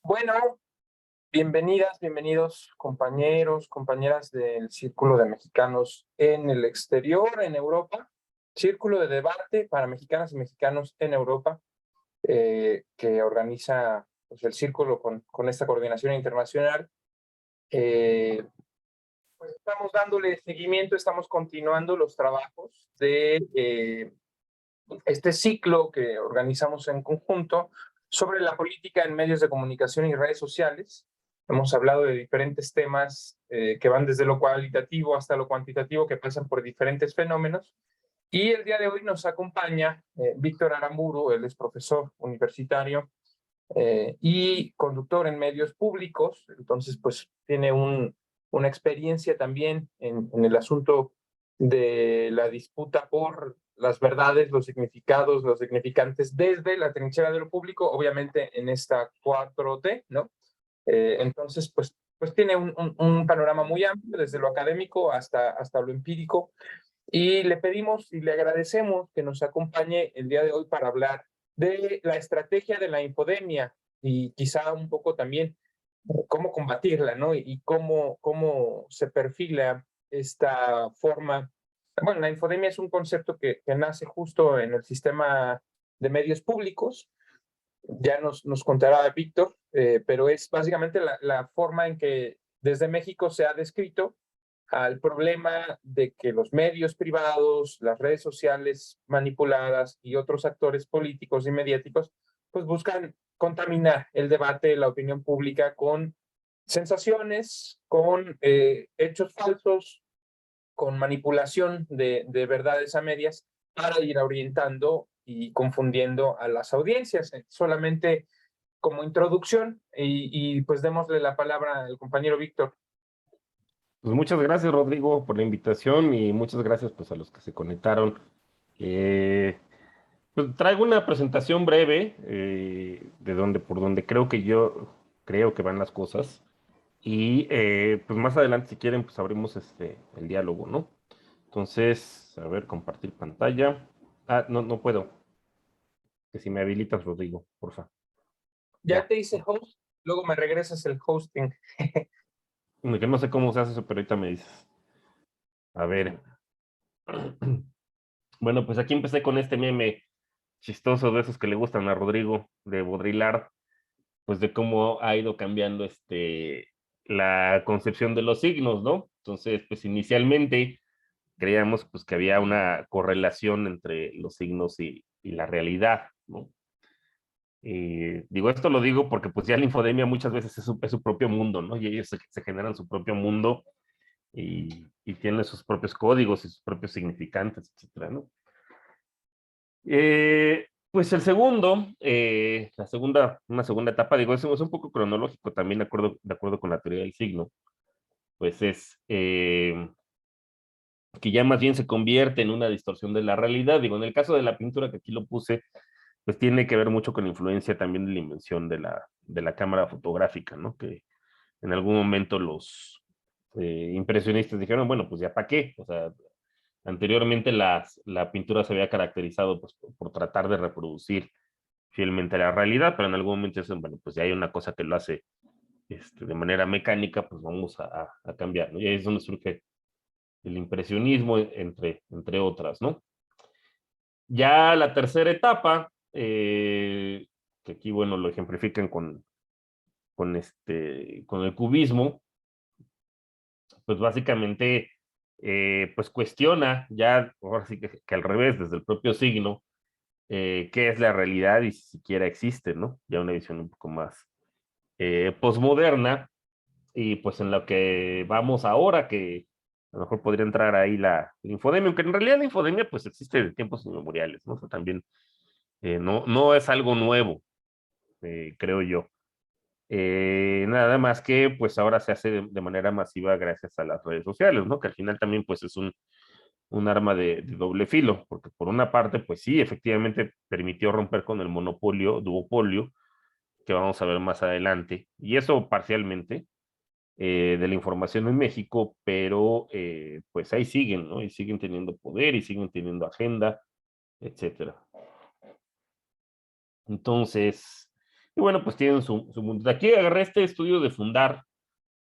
Bueno, bienvenidas, bienvenidos compañeros, compañeras del Círculo de Mexicanos en el exterior, en Europa, Círculo de Debate para Mexicanas y Mexicanos en Europa, que organiza pues, el Círculo con esta coordinación internacional. Eh, pues estamos dándole seguimiento, estamos continuando los trabajos de este ciclo que organizamos en conjunto sobre la política en medios de comunicación y redes sociales. Hemos hablado de diferentes temas que van desde lo cualitativo hasta lo cuantitativo, que pasan por diferentes fenómenos. Y el día de hoy nos acompaña Víctor Aramburu. Él es profesor universitario y conductor en medios públicos. Entonces, pues tiene una experiencia también en el asunto de la disputa por las verdades, los significados, los significantes desde la trinchera de lo público, obviamente en esta 4T, ¿no? Entonces, pues tiene un panorama muy amplio, desde lo académico hasta lo empírico, y le pedimos y le agradecemos que nos acompañe el día de hoy para hablar de la estrategia de la infodemia y quizá un poco también cómo combatirla, ¿no? Y cómo se perfila esta forma. Bueno, la infodemia es un concepto que nace justo en el sistema de medios públicos. Ya nos contará Víctor, pero es básicamente la forma en que desde México se ha descrito al problema de que los medios privados, las redes sociales manipuladas y otros actores políticos y mediáticos, pues buscan contaminar el debate, la opinión pública con sensaciones, con hechos falsos, con manipulación de verdades a medias para ir orientando y confundiendo a las audiencias. Solamente como introducción y pues démosle la palabra al compañero Víctor. Pues muchas gracias, Rodrigo, por la invitación y muchas gracias pues a los que se conectaron. Pues traigo una presentación breve por donde creo que van las cosas y pues más adelante si quieren pues abrimos el diálogo, ¿no? Entonces, a ver, compartir pantalla. No puedo. Que si me habilitas, Rodrigo, porfa. Ya Ya. te hice host, luego me regresas el hosting. Que no sé cómo se hace eso, pero ahorita me dices. A ver. Bueno, pues aquí empecé con este meme chistoso de esos que le gustan a Rodrigo, de Baudrillard, pues de cómo ha ido cambiando la concepción de los signos, ¿no? Entonces, pues inicialmente creíamos pues que había una correlación entre los signos y la realidad, ¿no? Digo, esto lo digo porque pues ya la infodemia muchas veces es su propio mundo, ¿no? Y ellos se generan su propio mundo y tienen sus propios códigos y sus propios significantes, etcétera, ¿no? Pues una segunda etapa, digo, es un poco cronológico también, de acuerdo con la teoría del signo, pues es que ya más bien se convierte en una distorsión de la realidad. Digo, en el caso de la pintura que aquí lo puse, pues tiene que ver mucho con la influencia también de la invención de la cámara fotográfica, ¿no? Que en algún momento los impresionistas dijeron, bueno, pues ya para qué, o sea, anteriormente la pintura se había caracterizado pues, por tratar de reproducir fielmente la realidad, pero en algún momento dicen, bueno, pues ya hay una cosa que lo hace de manera mecánica, pues vamos a cambiar, ¿no? Y ahí es donde surge el impresionismo, entre otras, ¿no? Ya la tercera etapa, que aquí, bueno, lo ejemplifican con el cubismo, pues básicamente, pues cuestiona ya, ahora sí que al revés, desde el propio signo, qué es la realidad y si siquiera existe, ¿no? Ya una visión un poco más posmoderna, y pues en lo que vamos ahora, que a lo mejor podría entrar ahí la infodemia, aunque en realidad la infodemia pues existe de tiempos inmemoriales, ¿no? O sea, también no es algo nuevo, creo yo. Nada más que pues ahora se hace de manera masiva gracias a las redes sociales, ¿no? Que al final también pues es un arma de doble filo, porque por una parte pues sí, efectivamente permitió romper con el monopolio, duopolio, que vamos a ver más adelante, y eso parcialmente, de la información en México, pero pues ahí siguen, ¿no? Y siguen teniendo poder y siguen teniendo agenda, etcétera. Entonces, Y bueno, pues tienen su mundo. Aquí agarré este estudio de Fundar,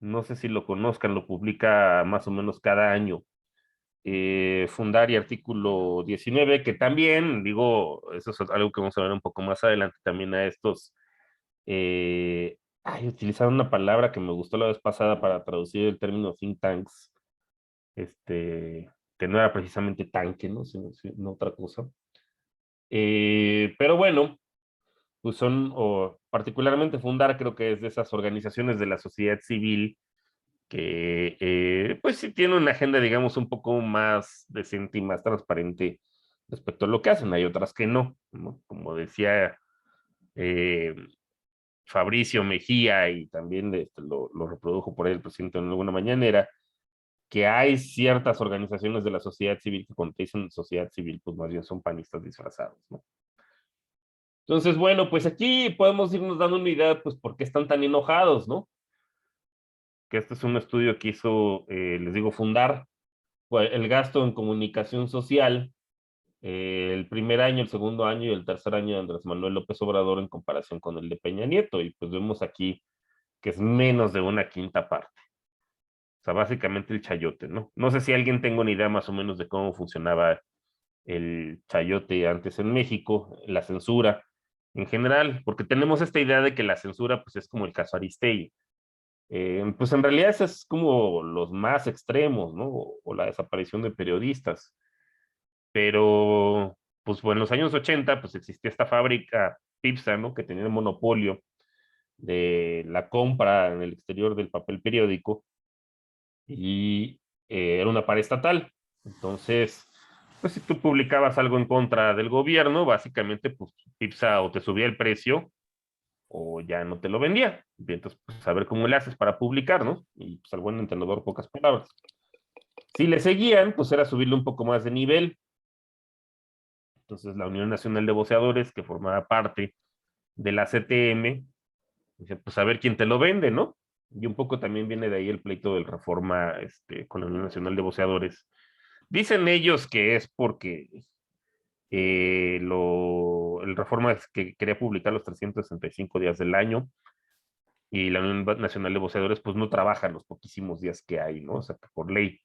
no sé si lo conozcan, lo publica más o menos cada año. Fundar y artículo 19, que también, digo, eso es algo que vamos a ver un poco más adelante, también a estos, utilizaron una palabra que me gustó la vez pasada para traducir el término think tanks, que no era precisamente tanque, ¿no? Sino otra cosa. Pero bueno, pues son, o particularmente Fundar, creo que es de esas organizaciones de la sociedad civil que pues sí tiene una agenda, digamos, un poco más decente y más transparente respecto a lo que hacen. Hay otras que no, ¿no? Como decía eh, Fabricio Mejía, y también lo reprodujo por ahí el presidente en alguna mañanera, que hay ciertas organizaciones de la sociedad civil que cuando te dicen sociedad civil, pues más bien son panistas disfrazados, ¿no? Entonces, bueno, pues aquí podemos irnos dando una idea, pues, por qué están tan enojados, ¿no? Que este es un estudio que hizo, les digo, Fundar, pues, el gasto en comunicación social, el primer año, el segundo año y el tercer año de Andrés Manuel López Obrador en comparación con el de Peña Nieto. Y pues vemos aquí que es menos de una quinta parte. O sea, básicamente el chayote, ¿no? No sé si alguien tenga una idea más o menos de cómo funcionaba el chayote antes en México, la censura en general, porque tenemos esta idea de que la censura pues es como el caso Aristegui. Pues en realidad eso es como los más extremos, ¿no? O la desaparición de periodistas. Pero, pues bueno, en los años 80, pues existía esta fábrica Pipsa, ¿no? Que tenía el monopolio de la compra en el exterior del papel periódico y era una paraestatal. Entonces, pues si tú publicabas algo en contra del gobierno, básicamente, pues Pipsa o te subía el precio o ya no te lo vendía. Y entonces, pues a ver cómo le haces para publicar, ¿no? Y pues al buen entendedor, pocas palabras. Si le seguían, pues era subirle un poco más de nivel. Entonces, la Unión Nacional de Voceadores, que formaba parte de la CTM, dice, pues a ver quién te lo vende, ¿no? Y un poco también viene de ahí el pleito del Reforma con la Unión Nacional de Voceadores. Dicen ellos que es porque el Reforma es que quería publicar los 365 días del año y la Unión Nacional de Voceadores pues no trabaja los poquísimos días que hay, ¿no? O sea, que por ley,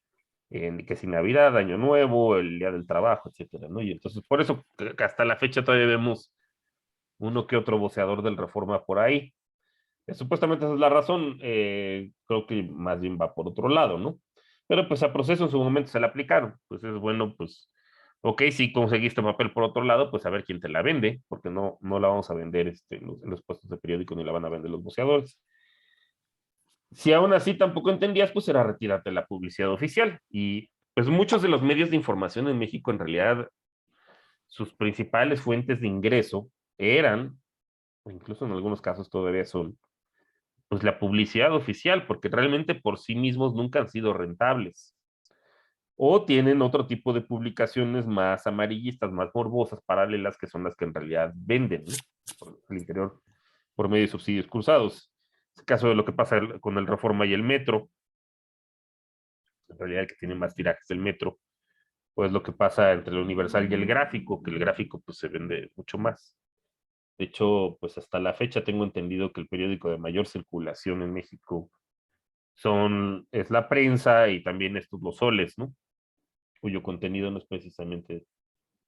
que si Navidad, Año Nuevo, el Día del Trabajo, etcétera, ¿no? Y entonces por eso que hasta la fecha todavía vemos uno que otro voceador del Reforma por ahí. Supuestamente esa es la razón, creo que más bien va por otro lado, ¿no? Pero pues a proceso en su momento se le aplicaron, pues es bueno, pues, ok, si conseguiste papel por otro lado, pues a ver quién te la vende, porque no la vamos a vender en los puestos de periódico ni la van a vender los voceadores. Si aún así tampoco entendías, pues era retirarte la publicidad oficial. Y pues muchos de los medios de información en México en realidad sus principales fuentes de ingreso eran, o incluso en algunos casos todavía son, pues la publicidad oficial, porque realmente por sí mismos nunca han sido rentables. O tienen otro tipo de publicaciones más amarillistas, más morbosas, paralelas, que son las que en realidad venden, ¿no? Por el interior por medio de subsidios cruzados. Es el caso de lo que pasa con el Reforma y el Metro, en realidad el que tiene más tirajes el Metro, pues lo que pasa entre el Universal y el Gráfico, que el Gráfico pues se vende mucho más. De hecho, pues hasta la fecha tengo entendido que el periódico de mayor circulación en México es la prensa y también estos los soles, ¿no? Cuyo contenido no es precisamente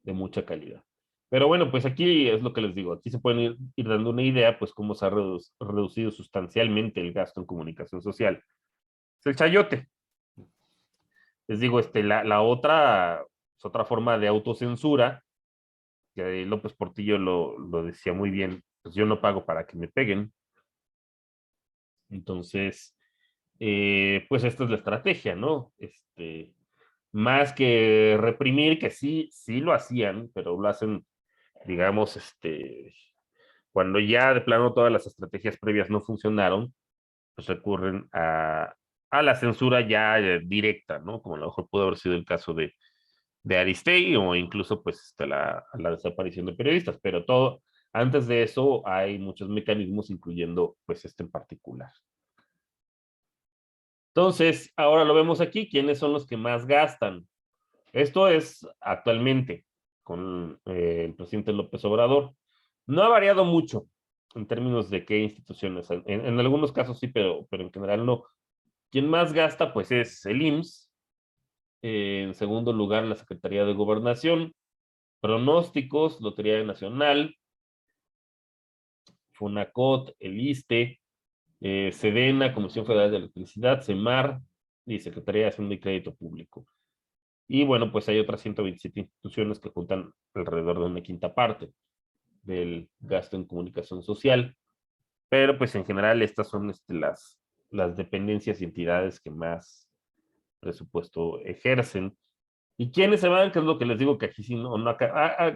de mucha calidad. Pero bueno, pues aquí es lo que les digo, aquí se pueden ir dando una idea, pues cómo se ha reducido sustancialmente el gasto en comunicación social. Es el chayote. Les digo, la otra, es otra forma de autocensura, que López Portillo lo decía muy bien, pues yo no pago para que me peguen. Entonces, pues esta es la estrategia, ¿no? Más que reprimir, que sí lo hacían, pero lo hacen, digamos, cuando ya de plano todas las estrategias previas no funcionaron, pues recurren a la censura ya directa, ¿no? Como a lo mejor pudo haber sido el caso de Aristegui o incluso pues a la desaparición de periodistas, pero todo, antes de eso hay muchos mecanismos, incluyendo pues en particular. Entonces, ahora lo vemos aquí, ¿quiénes son los que más gastan? Esto es actualmente con el presidente López Obrador. No ha variado mucho. en términos de qué instituciones. En algunos casos sí, pero en general no. Quien más gasta, pues es el IMSS. En segundo lugar, la Secretaría de Gobernación. Pronósticos, Lotería Nacional, FONACOT, el ISSSTE, SEDENA, Comisión Federal de Electricidad, CEMAR y Secretaría de Hacienda y Crédito Público. Y bueno, pues hay otras 127 instituciones que juntan alrededor de una quinta parte del gasto en comunicación social. Pero pues en general estas son las dependencias y entidades que más presupuesto ejercen. ¿Y quiénes se van? Que es lo que les digo que aquí sí no,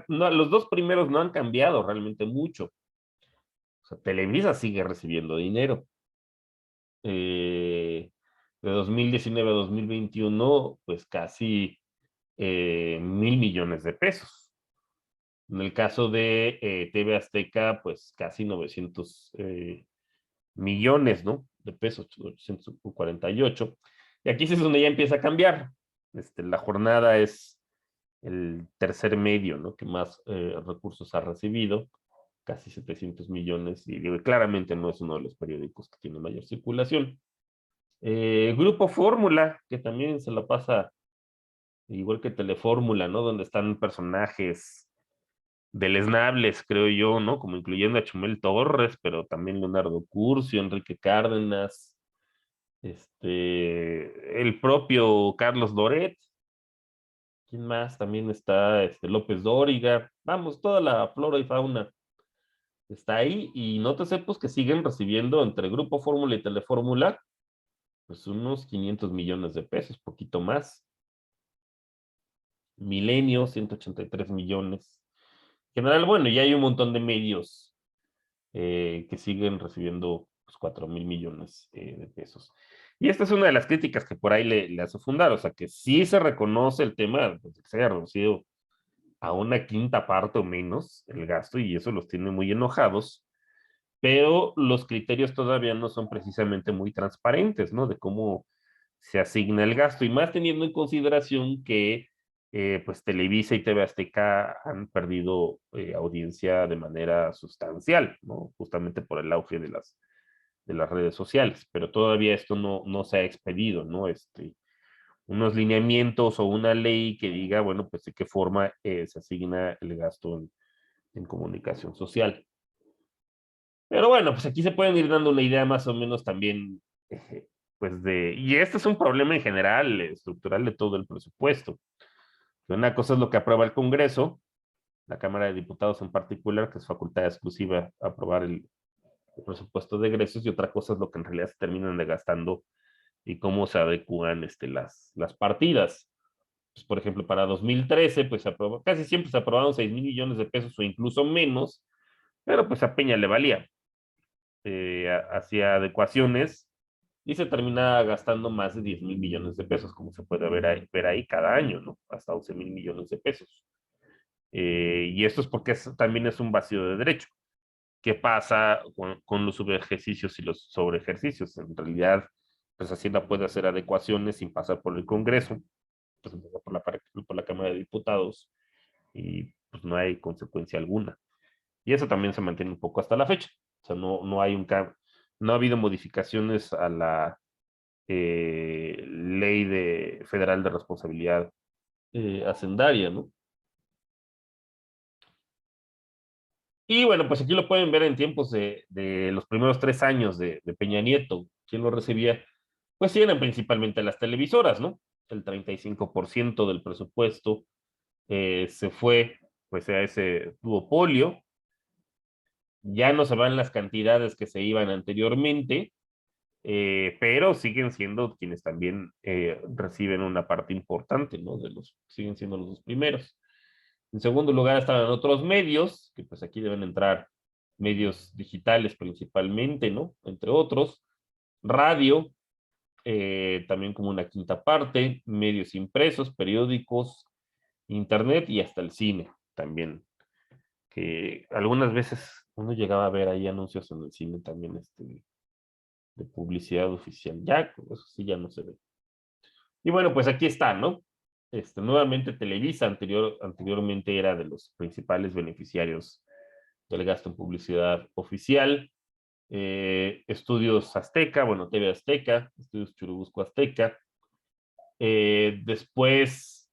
los dos primeros no han cambiado realmente mucho. O sea, Televisa sigue recibiendo dinero. De 2019 a 2021, pues casi 1,000 millones de pesos. En el caso de TV Azteca, pues casi 900 millones, ¿no? De pesos, 848. Y aquí es donde ya empieza a cambiar. La jornada es el tercer medio, ¿no? Que más recursos ha recibido, casi 700 millones, y digo, claramente no es uno de los periódicos que tiene mayor circulación. Grupo Fórmula, que también se la pasa igual que Telefórmula, ¿no? Donde están personajes deleznables, creo yo, ¿no? Como incluyendo a Chumel Torres, pero también Leonardo Curcio, Enrique Cárdenas, el propio Carlos Loret. ¿Quién más? También está López Dóriga. Vamos, toda la flora y fauna está ahí. Y nótese pues que siguen recibiendo entre Grupo Fórmula y Telefórmula pues unos 500 millones de pesos, poquito más. Milenio, 183 millones. En general, bueno, ya hay un montón de medios que siguen recibiendo pues, 4,000 millones de pesos. Y esta es una de las críticas que por ahí le hace fundar, o sea, que sí se reconoce el tema pues, de que se haya reducido a una quinta parte o menos el gasto, y eso los tiene muy enojados, pero los criterios todavía no son precisamente muy transparentes, ¿no? De cómo se asigna el gasto, y más teniendo en consideración que pues Televisa y TV Azteca han perdido audiencia de manera sustancial, ¿no? Justamente por el auge de las redes sociales, pero todavía esto no se ha expedido, ¿no? Unos lineamientos o una ley que diga, bueno, pues de qué forma se asigna el gasto en comunicación social. Pero bueno, pues aquí se pueden ir dando una idea más o menos también, pues y este es un problema en general, estructural de todo el presupuesto. Una cosa es lo que aprueba el Congreso, la Cámara de Diputados en particular, que es facultad exclusiva aprobar el presupuesto de egresos, y otra cosa es lo que en realidad se terminan de gastando y cómo se adecúan las partidas. Pues, por ejemplo, para 2013, pues casi siempre se aprobaron 6,000 millones de pesos o incluso menos, pero pues a Peña le valía. Hacía adecuaciones y se termina gastando más de 10,000 millones de pesos, como se puede ver ahí cada año, ¿no? Hasta 11,000 millones de pesos. Y esto es porque también es un vacío de derecho. ¿Qué pasa con los subejercicios y los sobreejercicios? En realidad, pues Hacienda puede hacer adecuaciones sin pasar por el Congreso, pues por la Cámara de Diputados, y pues no hay consecuencia alguna. Y eso también se mantiene un poco hasta la fecha. O sea, no hay no ha habido modificaciones a la ley federal de responsabilidad hacendaria, ¿no? Y bueno, pues aquí lo pueden ver en tiempos de los primeros 3 años de Peña Nieto. ¿Quién lo recibía? Pues sí, eran principalmente las televisoras, ¿no? El 35% del presupuesto se fue pues a ese duopolio. Ya no se van las cantidades que se iban anteriormente, pero siguen siendo quienes también reciben una parte importante, ¿no? Siguen siendo los dos primeros. En segundo lugar estaban otros medios, que pues aquí deben entrar medios digitales principalmente, ¿no? Entre otros, radio, también como una quinta parte, medios impresos, periódicos, internet y hasta el cine también, que algunas veces uno llegaba a ver ahí anuncios en el cine también de publicidad oficial. Ya, eso sí ya no se ve. Y bueno, pues aquí está, ¿no? Nuevamente Televisa anteriormente era de los principales beneficiarios del gasto en publicidad oficial. Estudios Azteca, bueno, TV Azteca, Estudios Churubusco Azteca. Después,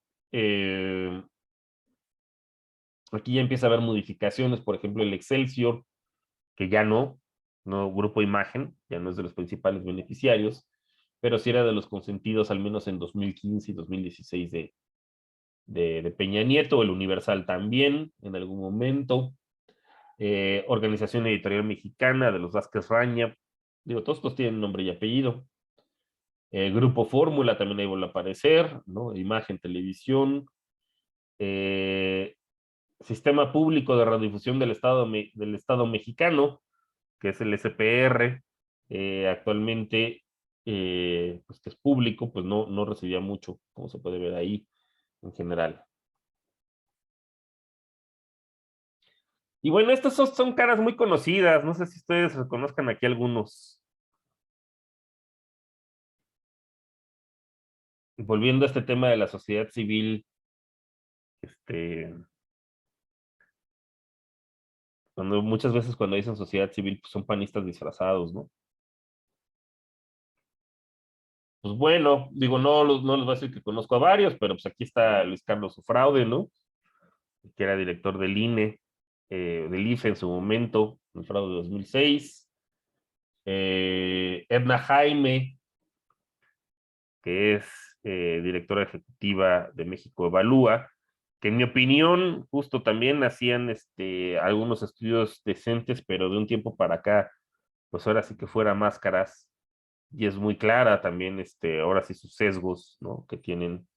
aquí ya empieza a haber modificaciones, por ejemplo, el Excelsior, que ya no Grupo Imagen, ya no es de los principales beneficiarios, pero sí era de los consentidos al menos en 2015 y 2016 de Peña Nieto, el Universal también en algún momento, Organización Editorial Mexicana de los Vázquez Raña, digo, todos estos tienen nombre y apellido. Grupo Fórmula también ahí vuelve a aparecer, ¿no? Imagen, televisión, Sistema Público de Radiodifusión del Estado Mexicano, que es el SPR, actualmente, pues que es público, pues no recibía mucho, como se puede ver ahí en general. Y bueno, estas son caras muy conocidas, no sé si ustedes reconozcan aquí algunos. Volviendo a este tema de la sociedad civil, muchas veces cuando dicen sociedad civil, pues son panistas disfrazados, ¿no? Pues bueno, digo, no les voy a decir que conozco a varios, pero pues aquí está Luis Carlos Ufraude, ¿no? Que era director del INE, del IFE en su momento, en el fraude de 2006. Edna Jaime, que es directora ejecutiva de México Evalúa, que en mi opinión justo también hacían algunos estudios decentes, pero de un tiempo para acá, pues ahora sí que fuera máscaras, y es muy clara también, ahora sí sus sesgos, ¿no? Que tienen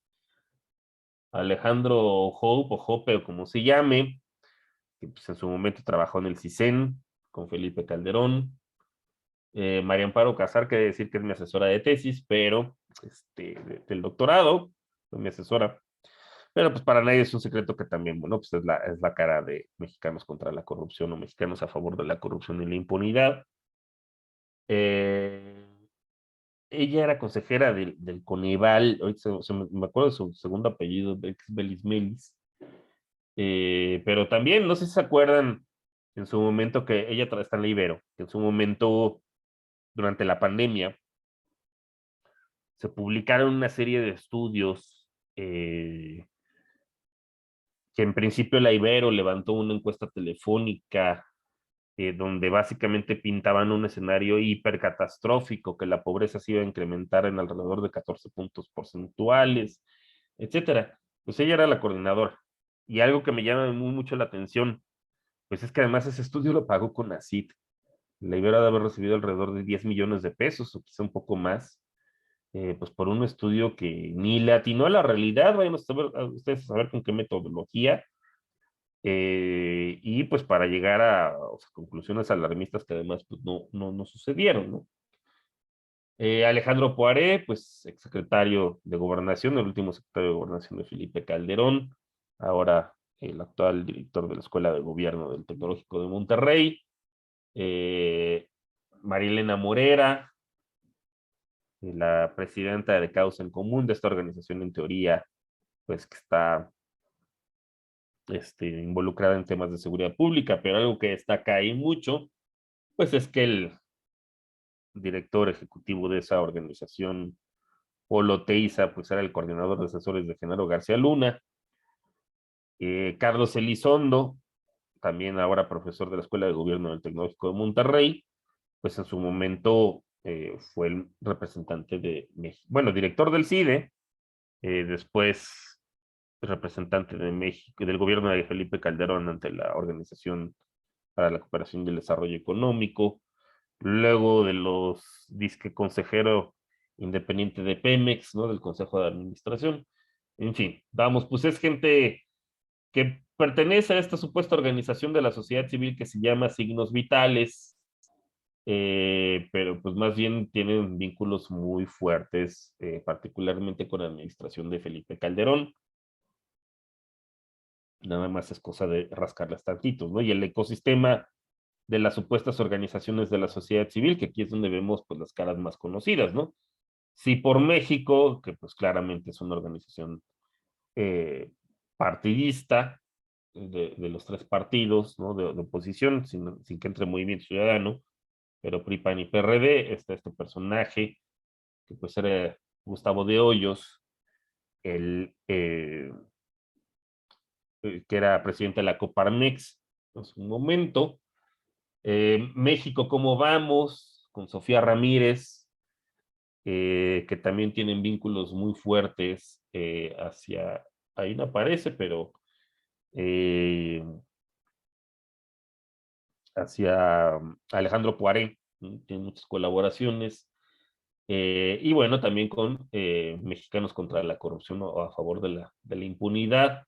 Alejandro Hope o Jope o como se llame, que pues en su momento trabajó en el CISEN con Felipe Calderón. María Amparo Casar, que decir que es mi asesora de tesis, pero del doctorado, fue mi asesora. Pero pues para nadie es un secreto que también, bueno, pues es la cara de Mexicanos contra la Corrupción o Mexicanos a favor de la corrupción y la impunidad. Ella era consejera del CONEVAL, ahorita me acuerdo de su segundo apellido, Belis Melis, pero también, no sé si se acuerdan, en su momento que ella está en la Ibero, que en su momento, durante la pandemia, se publicaron una serie de estudios que en principio la Ibero levantó una encuesta telefónica donde básicamente pintaban un escenario hipercatastrófico, que la pobreza se iba a incrementar en alrededor de 14 puntos porcentuales, etcétera. Pues ella era la coordinadora. Y algo que me llama muy mucho la atención, pues es que además ese estudio lo pagó con CONACYT. La Ibero de haber recibido alrededor de 10 millones de pesos, o quizá un poco más, pues por un estudio que ni le atinó a la realidad, vayan ustedes a saber con qué metodología, y pues para llegar a, o sea, conclusiones alarmistas que además pues no sucedieron, ¿no? Alejandro Poiré, pues exsecretario de Gobernación, el último secretario de Gobernación de Felipe Calderón, ahora el actual director de la Escuela de Gobierno del Tecnológico de Monterrey. Marilena Morera, la presidenta de Causa en Común, de esta organización en teoría, pues que está involucrada en temas de seguridad pública, pero algo que destaca ahí mucho, pues es que el director ejecutivo de esa organización, Polo Teiza, pues era el coordinador de asesores de Genaro García Luna. Carlos Elizondo, también ahora profesor de la Escuela de Gobierno del Tecnológico de Monterrey, pues en su momento fue el representante de México, bueno, director del CIDE, después representante de México, del gobierno de Felipe Calderón ante la Organización para la Cooperación y el Desarrollo Económico, luego de los disque consejero independiente de Pemex, ¿no? Del Consejo de Administración. En fin, vamos, pues es gente que pertenece a esta supuesta organización de la sociedad civil que se llama Signos Vitales, pero pues más bien tienen vínculos muy fuertes, particularmente con la administración de Felipe Calderón. Nada más es cosa de rascarlas tantitos, ¿no? Y el ecosistema de las supuestas organizaciones de la sociedad civil, que aquí es donde vemos pues las caras más conocidas, ¿no? Sí por México, que pues claramente es una organización partidista, de los tres partidos, ¿no? De oposición, sin que entre Movimiento Ciudadano, pero PRI, PAN y PRD. Está este personaje que pues era Gustavo de Hoyos, el, que era presidente de la Coparmex en su momento. México, ¿cómo vamos? Con Sofía Ramírez, que también tienen vínculos muy fuertes hacia, ahí no aparece, pero eh, hacia Alejandro Poiré, ¿no? Tiene muchas colaboraciones. Y bueno, también con Mexicanos contra la Corrupción o a favor de la impunidad.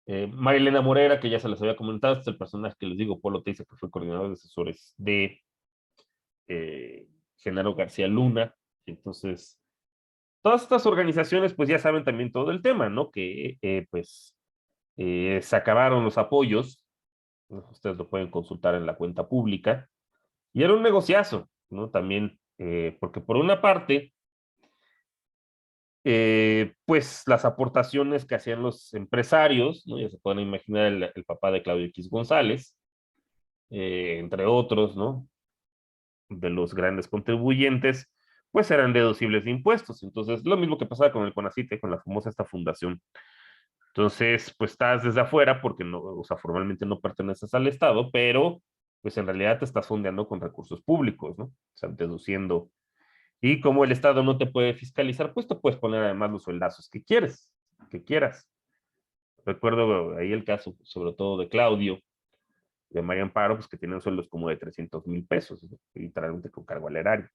Marilena Morera, que ya se les había comentado, este es el personaje que les digo, Polo Teiza, que fue coordinador de asesores de Genaro García Luna. Entonces, todas estas organizaciones pues ya saben también todo el tema, ¿no? Que pues se acabaron los apoyos, ¿no? Ustedes lo pueden consultar en la cuenta pública, y era un negociazo, ¿no? También, porque por una parte, pues las aportaciones que hacían los empresarios, ¿no? Ya se pueden imaginar el papá de Claudio X González, entre otros, ¿no? De los grandes contribuyentes, pues eran deducibles de impuestos. Entonces, lo mismo que pasaba con el CONACYT, con la famosa esta fundación. Entonces, pues estás desde afuera porque no, o sea, formalmente no perteneces al Estado, pero pues en realidad te estás fondeando con recursos públicos, ¿no? O sea, deduciendo. Y como el Estado no te puede fiscalizar, pues te puedes poner además los sueldazos que quieras. Recuerdo ahí el caso, sobre todo de Claudio, de María Amparo, pues que tienen sueldos como de 300,000 pesos, ¿no? Literalmente con cargo al erario.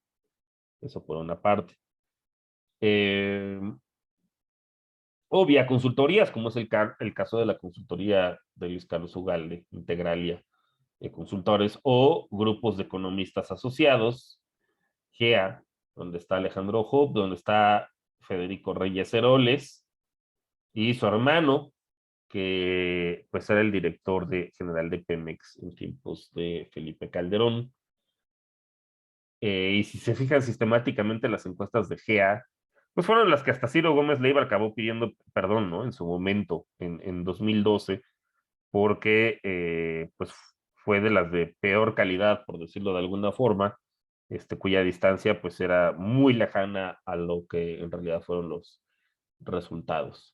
Eso por una parte. Eh, o vía consultorías, como es el caso de la consultoría de Luis Carlos Ugalde, Integralia Consultores, o grupos de economistas asociados, GEA, donde está Alejandro Job, donde está Federico Reyes Heroles, y su hermano, que pues era el director general de Pemex en tiempos de Felipe Calderón. Y si se fijan sistemáticamente las encuestas de GEA, pues fueron las que hasta Ciro Gómez Leiva acabó pidiendo perdón, ¿no? En su momento, en 2012, porque pues fue de las de peor calidad, por decirlo de alguna forma, cuya distancia pues era muy lejana a lo que en realidad fueron los resultados.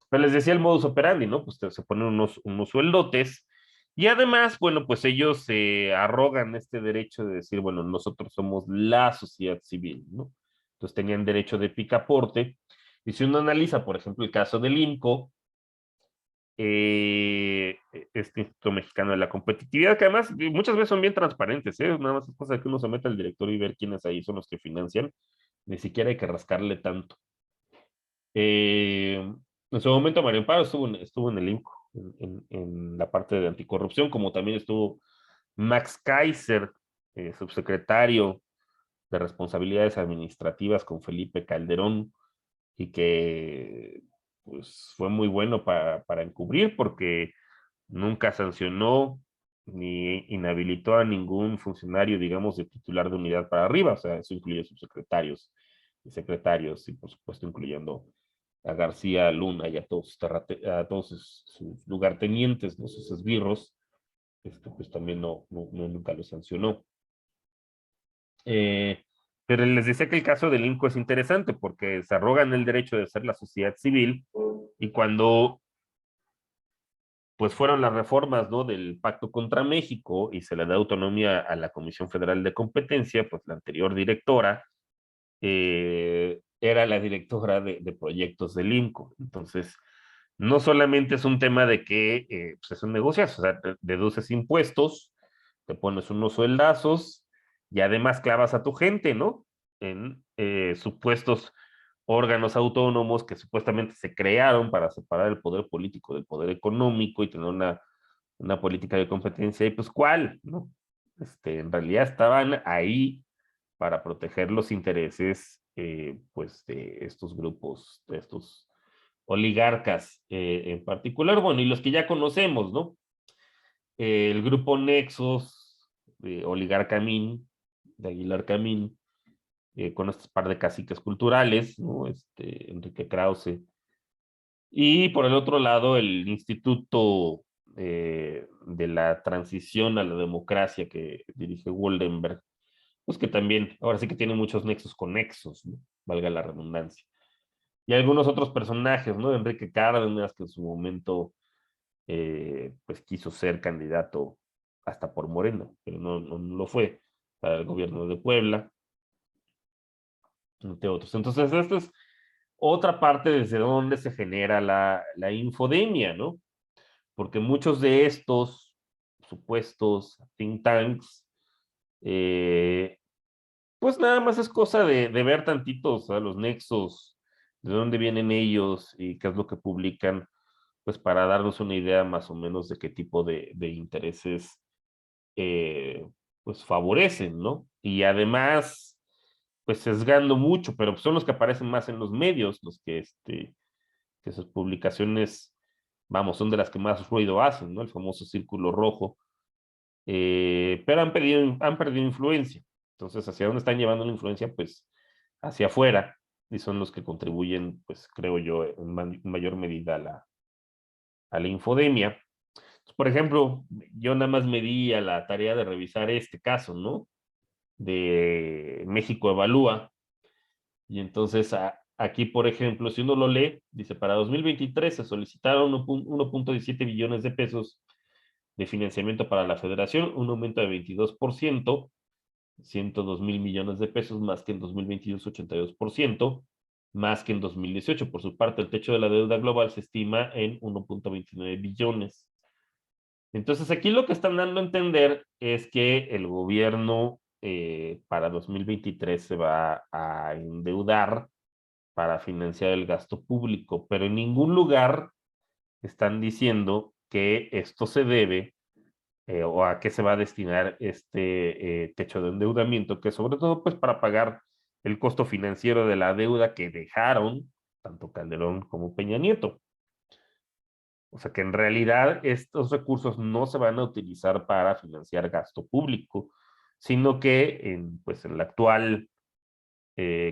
Pero les decía el modus operandi, ¿no? Pues se ponen unos sueldotes y además, bueno, pues ellos se arrogan este derecho de decir, bueno, nosotros somos la sociedad civil, ¿no? Entonces tenían derecho de picaporte. Y si uno analiza, por ejemplo, el caso del INCO, este Instituto Mexicano de la Competitividad, que además muchas veces son bien transparentes, ¿eh? Nada más es cosa que uno se mete al directorio y ver quiénes ahí son los que financian, ni siquiera hay que rascarle tanto. En su momento Mario Amparo estuvo en el INCO, en la parte de anticorrupción, como también estuvo Max Kaiser, subsecretario de Responsabilidades Administrativas con Felipe Calderón, y que pues fue muy bueno para encubrir porque nunca sancionó ni inhabilitó a ningún funcionario, digamos, de titular de unidad para arriba, o sea, eso incluye subsecretarios y secretarios, y por supuesto incluyendo a García Luna y a todos sus lugartenientes, ¿no? Sus esbirros, pues también nunca lo sancionó. Eh, pero les decía que el caso del INCO es interesante porque se arrogan el derecho de ser la sociedad civil, y cuando pues fueron las reformas, ¿no? Del Pacto contra México y se le da autonomía a la Comisión Federal de Competencia, pues la anterior directora era la directora de proyectos del INCO. Entonces, no solamente es un tema de que pues es un negocio, o sea, deduces impuestos, te pones unos sueldazos y además clavas a tu gente, ¿no? En supuestos órganos autónomos que supuestamente se crearon para separar el poder político del poder económico y tener una política de competencia. Y pues, ¿cuál? ¿No? En realidad estaban ahí para proteger los intereses, pues, de estos grupos, de estos oligarcas en particular, bueno, y los que ya conocemos, ¿no? El grupo Nexos, de Oligarca Min, de Aguilar Camín, con este par de caciques culturales, ¿no? Enrique Krause Y por el otro lado, el Instituto de la Transición a la Democracia que dirige Woldenberg, pues que también, ahora sí que tiene muchos nexos conexos, ¿no? Valga la redundancia. Y algunos otros personajes, ¿no? Enrique Cárdenas, que en su momento pues quiso ser candidato hasta por Moreno, pero no lo fue para el gobierno de Puebla, entre otros. Entonces, esta es otra parte desde donde se genera la infodemia, ¿no? Porque muchos de estos supuestos think tanks, pues nada más es cosa de ver tantitos a los nexos, de dónde vienen ellos y qué es lo que publican, pues para darnos una idea más o menos de qué tipo de intereses pues favorecen, ¿no? Y además, pues sesgando mucho, pero son los que aparecen más en los medios, los que sus publicaciones, vamos, son de las que más ruido hacen, ¿no? El famoso círculo rojo, pero han perdido influencia. Entonces, ¿hacia dónde están llevando la influencia? Pues hacia afuera, y son los que contribuyen, pues creo yo, en mayor medida a la infodemia. Por ejemplo, yo nada más me di a la tarea de revisar este caso, ¿no? De México Evalúa. Y entonces aquí, por ejemplo, si uno lo lee, dice, para 2023 se solicitaron 1.17 billones de pesos de financiamiento para la federación, un aumento de 22%, 102 mil millones de pesos, más que en 2022, 82%, más que en 2018. Por su parte, el techo de la deuda global se estima en 1.29 billones. Entonces, aquí lo que están dando a entender es que el gobierno para 2023 se va a endeudar para financiar el gasto público, pero en ningún lugar están diciendo que esto se debe o a qué se va a destinar este techo de endeudamiento, que sobre todo pues para pagar el costo financiero de la deuda que dejaron tanto Calderón como Peña Nieto. O sea que en realidad estos recursos no se van a utilizar para financiar gasto público, sino que pues en la actual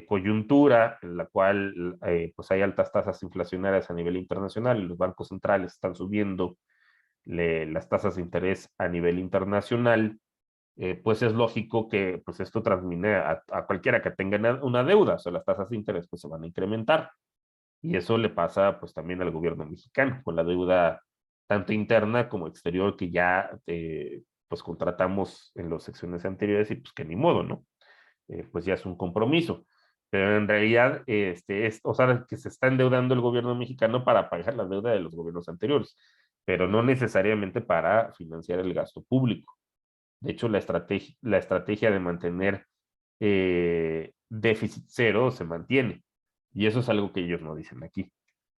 coyuntura en la cual pues hay altas tasas inflacionarias a nivel internacional y los bancos centrales están subiendo las tasas de interés a nivel internacional, pues es lógico que pues esto transmine a cualquiera que tenga una deuda, o sea, las tasas de interés pues se van a incrementar. Y eso le pasa pues también al gobierno mexicano, con la deuda tanto interna como exterior que ya pues contratamos en las secciones anteriores y pues que ni modo, ¿no? Pues ya es un compromiso. Pero en realidad, o sea, que se está endeudando el gobierno mexicano para pagar la deuda de los gobiernos anteriores, pero no necesariamente para financiar el gasto público. De hecho, la estrategia de mantener déficit cero se mantiene. Y eso es algo que ellos no dicen aquí.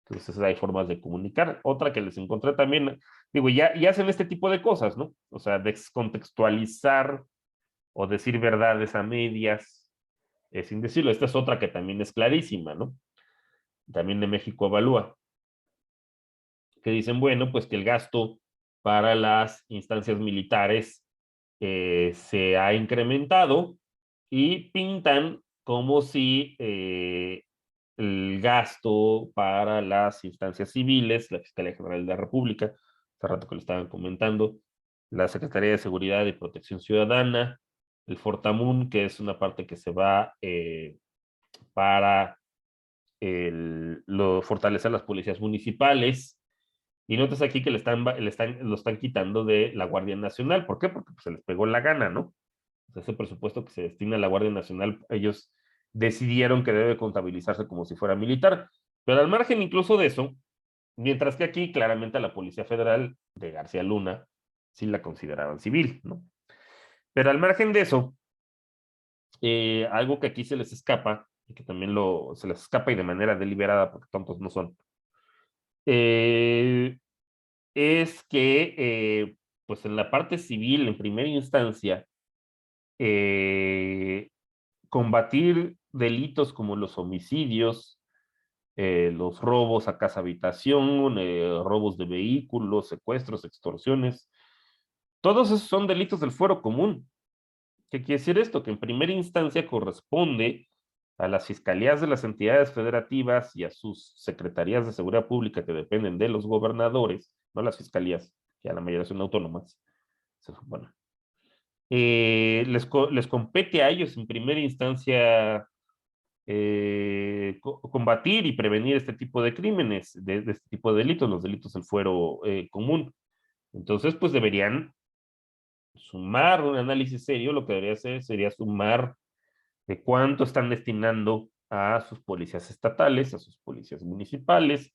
Entonces hay formas de comunicar. Otra que les encontré también, digo, ya hacen este tipo de cosas, ¿no? O sea, descontextualizar o decir verdades a medias, sin decirlo. Esta es otra que también es clarísima, ¿no? También de México Evalúa, que dicen, bueno, pues que el gasto para las instancias militares se ha incrementado y pintan como si el gasto para las instancias civiles, la Fiscalía General de la República, hace rato que lo estaban comentando, la Secretaría de Seguridad y Protección Ciudadana, el Fortamun, que es una parte que se va para fortalecer las policías municipales. Y notas aquí que lo están quitando de la Guardia Nacional. ¿Por qué? Porque pues, se les pegó la gana, ¿no? O sea, ese presupuesto que se destina a la Guardia Nacional, ellos decidieron que debe contabilizarse como si fuera militar. Pero al margen incluso de eso, mientras que aquí claramente a la Policía Federal de García Luna sí la consideraban civil, ¿no? Pero al margen de eso, algo que aquí se les escapa, y que también se les escapa y de manera deliberada, porque tontos no son, eh, es que, pues en la parte civil, en primera instancia, eh, combatir delitos como los homicidios, los robos a casa habitación, robos de vehículos, secuestros, extorsiones, todos esos son delitos del fuero común. ¿Qué quiere decir esto? Que en primera instancia corresponde a las fiscalías de las entidades federativas y a sus secretarías de seguridad pública que dependen de los gobernadores, no las fiscalías, que a la mayoría son autónomas, se supone. Les compete a ellos en primera instancia combatir y prevenir este tipo de crímenes, de este tipo de delitos, los delitos del fuero común. Entonces, pues deberían sumar un análisis serio, lo que debería hacer sería sumar de cuánto están destinando a sus policías estatales, a sus policías municipales,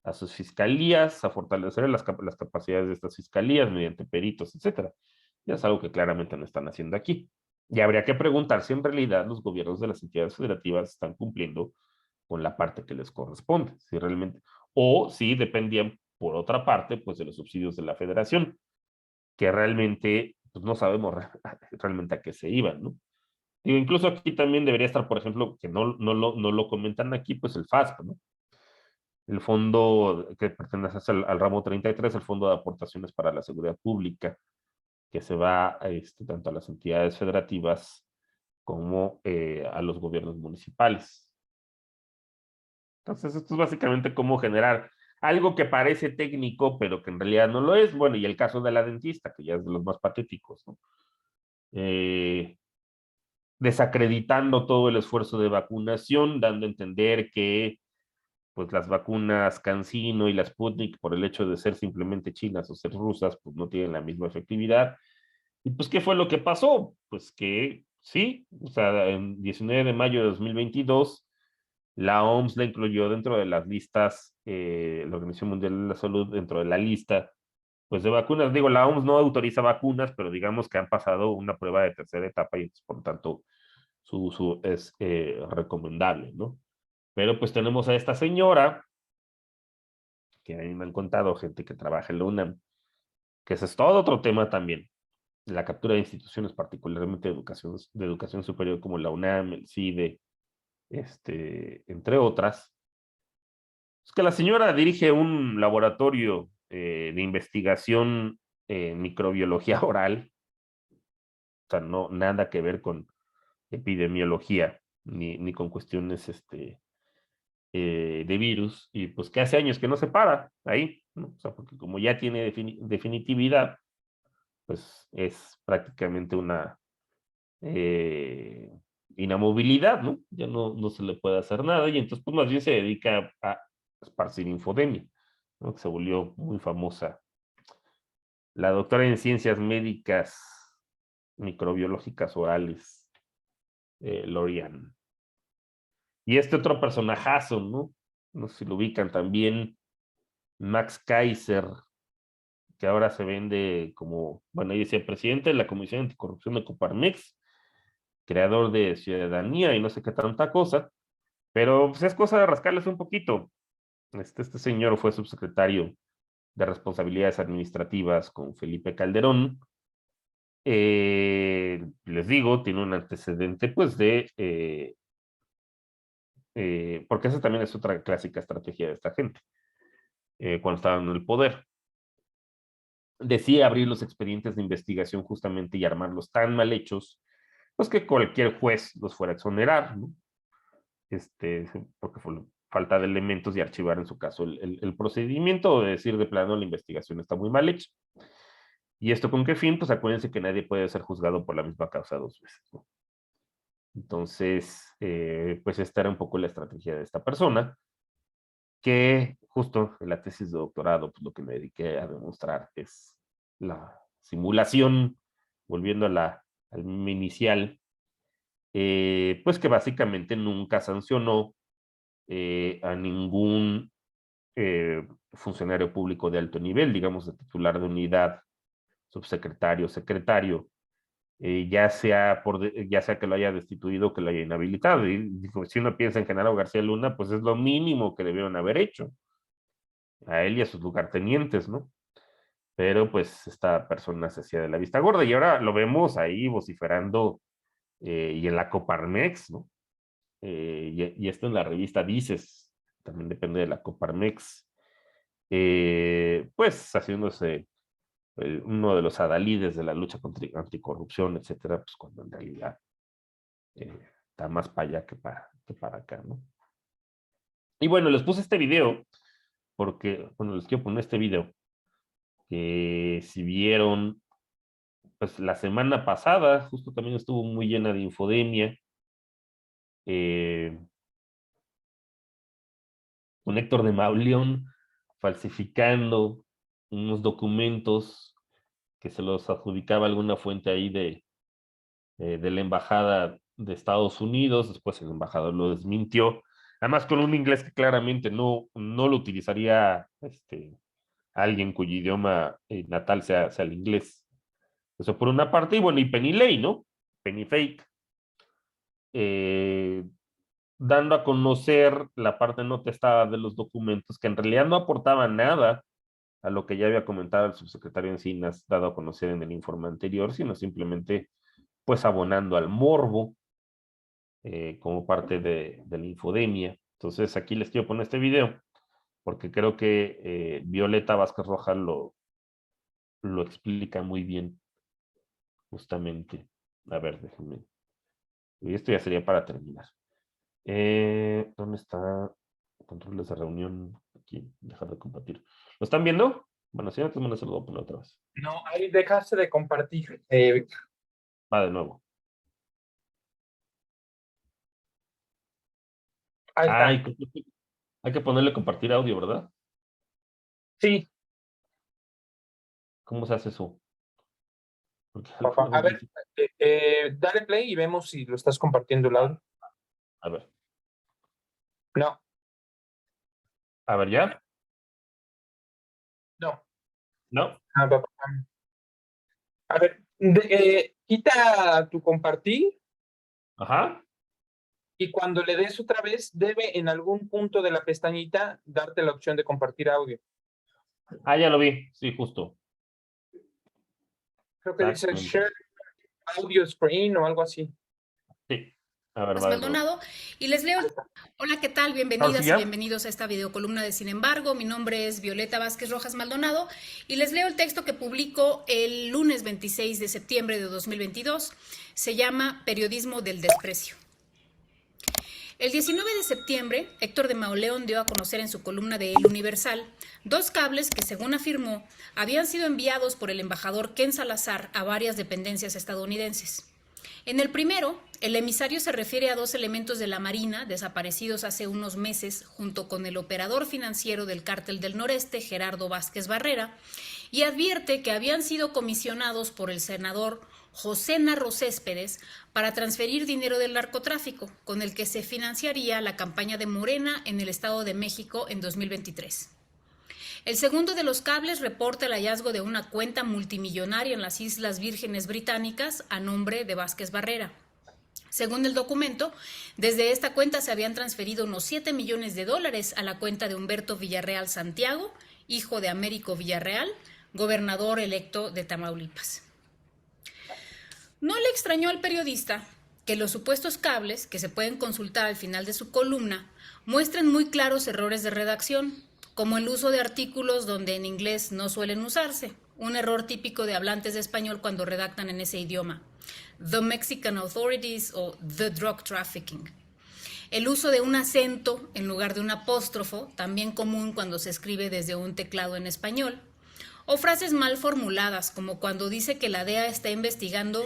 a sus fiscalías, a fortalecer las capacidades de estas fiscalías mediante peritos, etcétera. Ya es algo que claramente no están haciendo aquí. Y habría que preguntar si en realidad los gobiernos de las entidades federativas están cumpliendo con la parte que les corresponde, si realmente, o si dependían por otra parte, pues de los subsidios de la federación, que realmente pues, no sabemos realmente a qué se iban, ¿no? Digo, incluso aquí también debería estar, por ejemplo, que no lo comentan aquí, pues el FASP, ¿no? El fondo que pertenece al ramo 33, el Fondo de Aportaciones para la Seguridad Pública, que se va tanto a las entidades federativas como a los gobiernos municipales. Entonces, esto es básicamente cómo generar algo que parece técnico, pero que en realidad no lo es. Bueno, y el caso de la dentista, que ya es de los más patéticos, ¿no? Desacreditando todo el esfuerzo de vacunación, dando a entender que pues las vacunas CanSino y la Sputnik, por el hecho de ser simplemente chinas o ser rusas, pues no tienen la misma efectividad. Y pues, ¿qué fue lo que pasó? Pues que sí, o sea, en 19 de mayo de 2022, la OMS la incluyó dentro de las listas, la Organización Mundial de la Salud, dentro de la lista, pues de vacunas. Digo, la OMS no autoriza vacunas, pero digamos que han pasado una prueba de tercera etapa y por tanto su uso es recomendable, ¿no? Pero pues tenemos a esta señora, que a mí me han contado gente que trabaja en la UNAM, que ese es todo otro tema también, la captura de instituciones, particularmente de educación superior como la UNAM, el CIDE, entre otras. Es que la señora dirige un laboratorio de investigación en microbiología oral, o sea, no, nada que ver con epidemiología, ni con cuestiones de virus, y pues que hace años que no se para ahí, ¿no? O sea, porque como ya tiene definitividad, pues es prácticamente una eh, inamovilidad, ¿no? Ya no se le puede hacer nada, y entonces pues más bien se dedica a esparcir infodemia, ¿no? Que se volvió muy famosa. La doctora en ciencias médicas microbiológicas orales, Lorian. Y este otro personajazo, ¿no? No sé si lo ubican también, Max Kaiser, que ahora se vende como, bueno, ahí decía presidente de la Comisión Anticorrupción de Coparmex, creador de Ciudadanía y no sé qué tanta cosa, pero pues es cosa de rascarles un poquito. Este señor fue subsecretario de Responsabilidades Administrativas con Felipe Calderón. Les digo, tiene un antecedente pues porque esa también es otra clásica estrategia de esta gente, cuando estaban en el poder. Decía abrir los expedientes de investigación justamente y armarlos tan mal hechos, pues que cualquier juez los fuera a exonerar, ¿no? Porque fue falta de elementos y archivar en su caso el procedimiento o de decir de plano la investigación está muy mal hecha. ¿Y esto con qué fin? Pues acuérdense que nadie puede ser juzgado por la misma causa dos veces, ¿no? Entonces, pues esta era un poco la estrategia de esta persona, que justo en la tesis de doctorado, pues lo que me dediqué a demostrar es la simulación, volviendo al inicial, pues que básicamente nunca sancionó a ningún funcionario público de alto nivel, digamos, de titular de unidad, subsecretario, secretario, ya sea que lo haya destituido o que lo haya inhabilitado. Y dijo, si uno piensa en Genaro García Luna, pues es lo mínimo que debieron haber hecho a él y a sus lugartenientes, ¿no? Pero pues esta persona se hacía de la vista gorda y ahora lo vemos ahí vociferando y en la Coparmex, ¿no? Y esto en la revista Dices, también depende de la Coparmex, pues haciéndose uno de los adalides de la lucha contra anticorrupción, etcétera, pues cuando en realidad está más para allá que para acá, ¿no? Y bueno, les puse este video porque, bueno, les quiero poner este video que si vieron, pues la semana pasada, justo también estuvo muy llena de infodemia, con Héctor de Mauleón falsificando unos documentos que se los adjudicaba alguna fuente ahí de la embajada de Estados Unidos. Después el embajador lo desmintió, además con un inglés que claramente no lo utilizaría alguien cuyo idioma natal sea el inglés. Eso por una parte. Y bueno, y Penny Lane, ¿no? Penny Fake, dando a conocer la parte no testada de los documentos, que en realidad no aportaban nada a lo que ya había comentado el subsecretario Encinas, dado a conocer en el informe anterior, sino simplemente pues abonando al morbo como parte de la infodemia. Entonces aquí les quiero poner este video porque creo que Violeta Vázquez Rojas lo explica muy bien, justamente. A ver, déjenme. Y esto ya sería para terminar. ¿Dónde está? Controles de reunión. Aquí, dejar de compartir. ¿Lo están viendo? Bueno, si no, entonces me lo voy a poner otra vez. No, ahí dejaste de compartir. Va de nuevo. Ahí está. Hay que ponerle compartir audio, ¿verdad? Sí, ¿Cómo se hace eso? Porque papá. A ver, dale play y vemos si lo estás compartiendo el audio. A ver. No, A ver, ¿ya? no. ¿No? Papá. A ver, quita tu compartir Ajá. y cuando le des otra vez, debe en algún punto de la pestañita darte la opción de compartir audio. Ah, ya lo vi. Sí, justo. Creo que dice share audio screen o algo así. Sí. A ver, Maldonado, y les leo. Hola, ¿qué tal? Bienvenidas y bienvenidos a esta videocolumna de Sin embargo. Mi nombre es Violeta Vázquez Rojas Maldonado y les leo el texto que publico el lunes 26 de septiembre de 2022. Se llama Periodismo del Desprecio. El 19 de septiembre, Héctor de Mauleón dio a conocer en su columna de El Universal 2 cables que, según afirmó, habían sido enviados por el embajador Ken Salazar a varias dependencias estadounidenses. En el primero, el emisario se refiere a 2 elementos de la Marina desaparecidos hace unos meses junto con el operador financiero del Cártel del Noreste, Gerardo Vázquez Barrera, y advierte que habían sido comisionados por el senador José Narro Céspedes para transferir dinero del narcotráfico, con el que se financiaría la campaña de Morena en el Estado de México en 2023. El segundo de los cables reporta el hallazgo de una cuenta multimillonaria en las Islas Vírgenes Británicas a nombre de Vázquez Barrera. Según el documento, desde esta cuenta se habían transferido unos $7 millones a la cuenta de Humberto Villarreal Santiago, hijo de Américo Villarreal, gobernador electo de Tamaulipas. No le extrañó al periodista que los supuestos cables, que se pueden consultar al final de su columna, muestren muy claros errores de redacción, como el uso de artículos donde en inglés no suelen usarse, un error típico de hablantes de español cuando redactan en ese idioma. The Mexican Authorities o The Drug Trafficking. El uso de un acento en lugar de un apóstrofo, también común cuando se escribe desde un teclado en español. O frases mal formuladas, como cuando dice que la DEA está investigando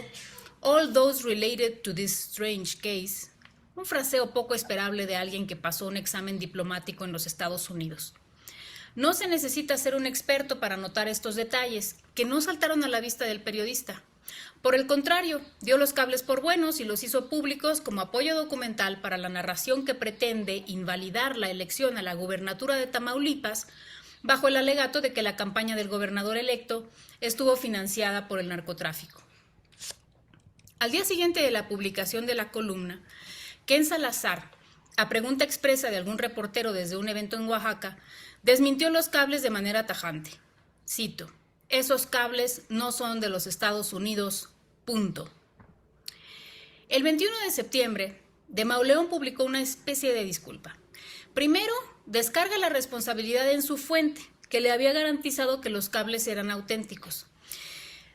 all those related to this strange case. Un fraseo poco esperable de alguien que pasó un examen diplomático en los Estados Unidos. No se necesita ser un experto para notar estos detalles, que no saltaron a la vista del periodista. Por el contrario, dio los cables por buenos y los hizo públicos como apoyo documental para la narración que pretende invalidar la elección a la gubernatura de Tamaulipas, bajo el alegato de que la campaña del gobernador electo estuvo financiada por el narcotráfico. Al día siguiente de la publicación de la columna, Ken Salazar, a pregunta expresa de algún reportero desde un evento en Oaxaca, desmintió los cables de manera tajante. Cito: esos cables no son de los Estados Unidos, punto. El 21 de septiembre, de Mauleón publicó una especie de disculpa. Primero, descarga la responsabilidad en su fuente, que le había garantizado que los cables eran auténticos.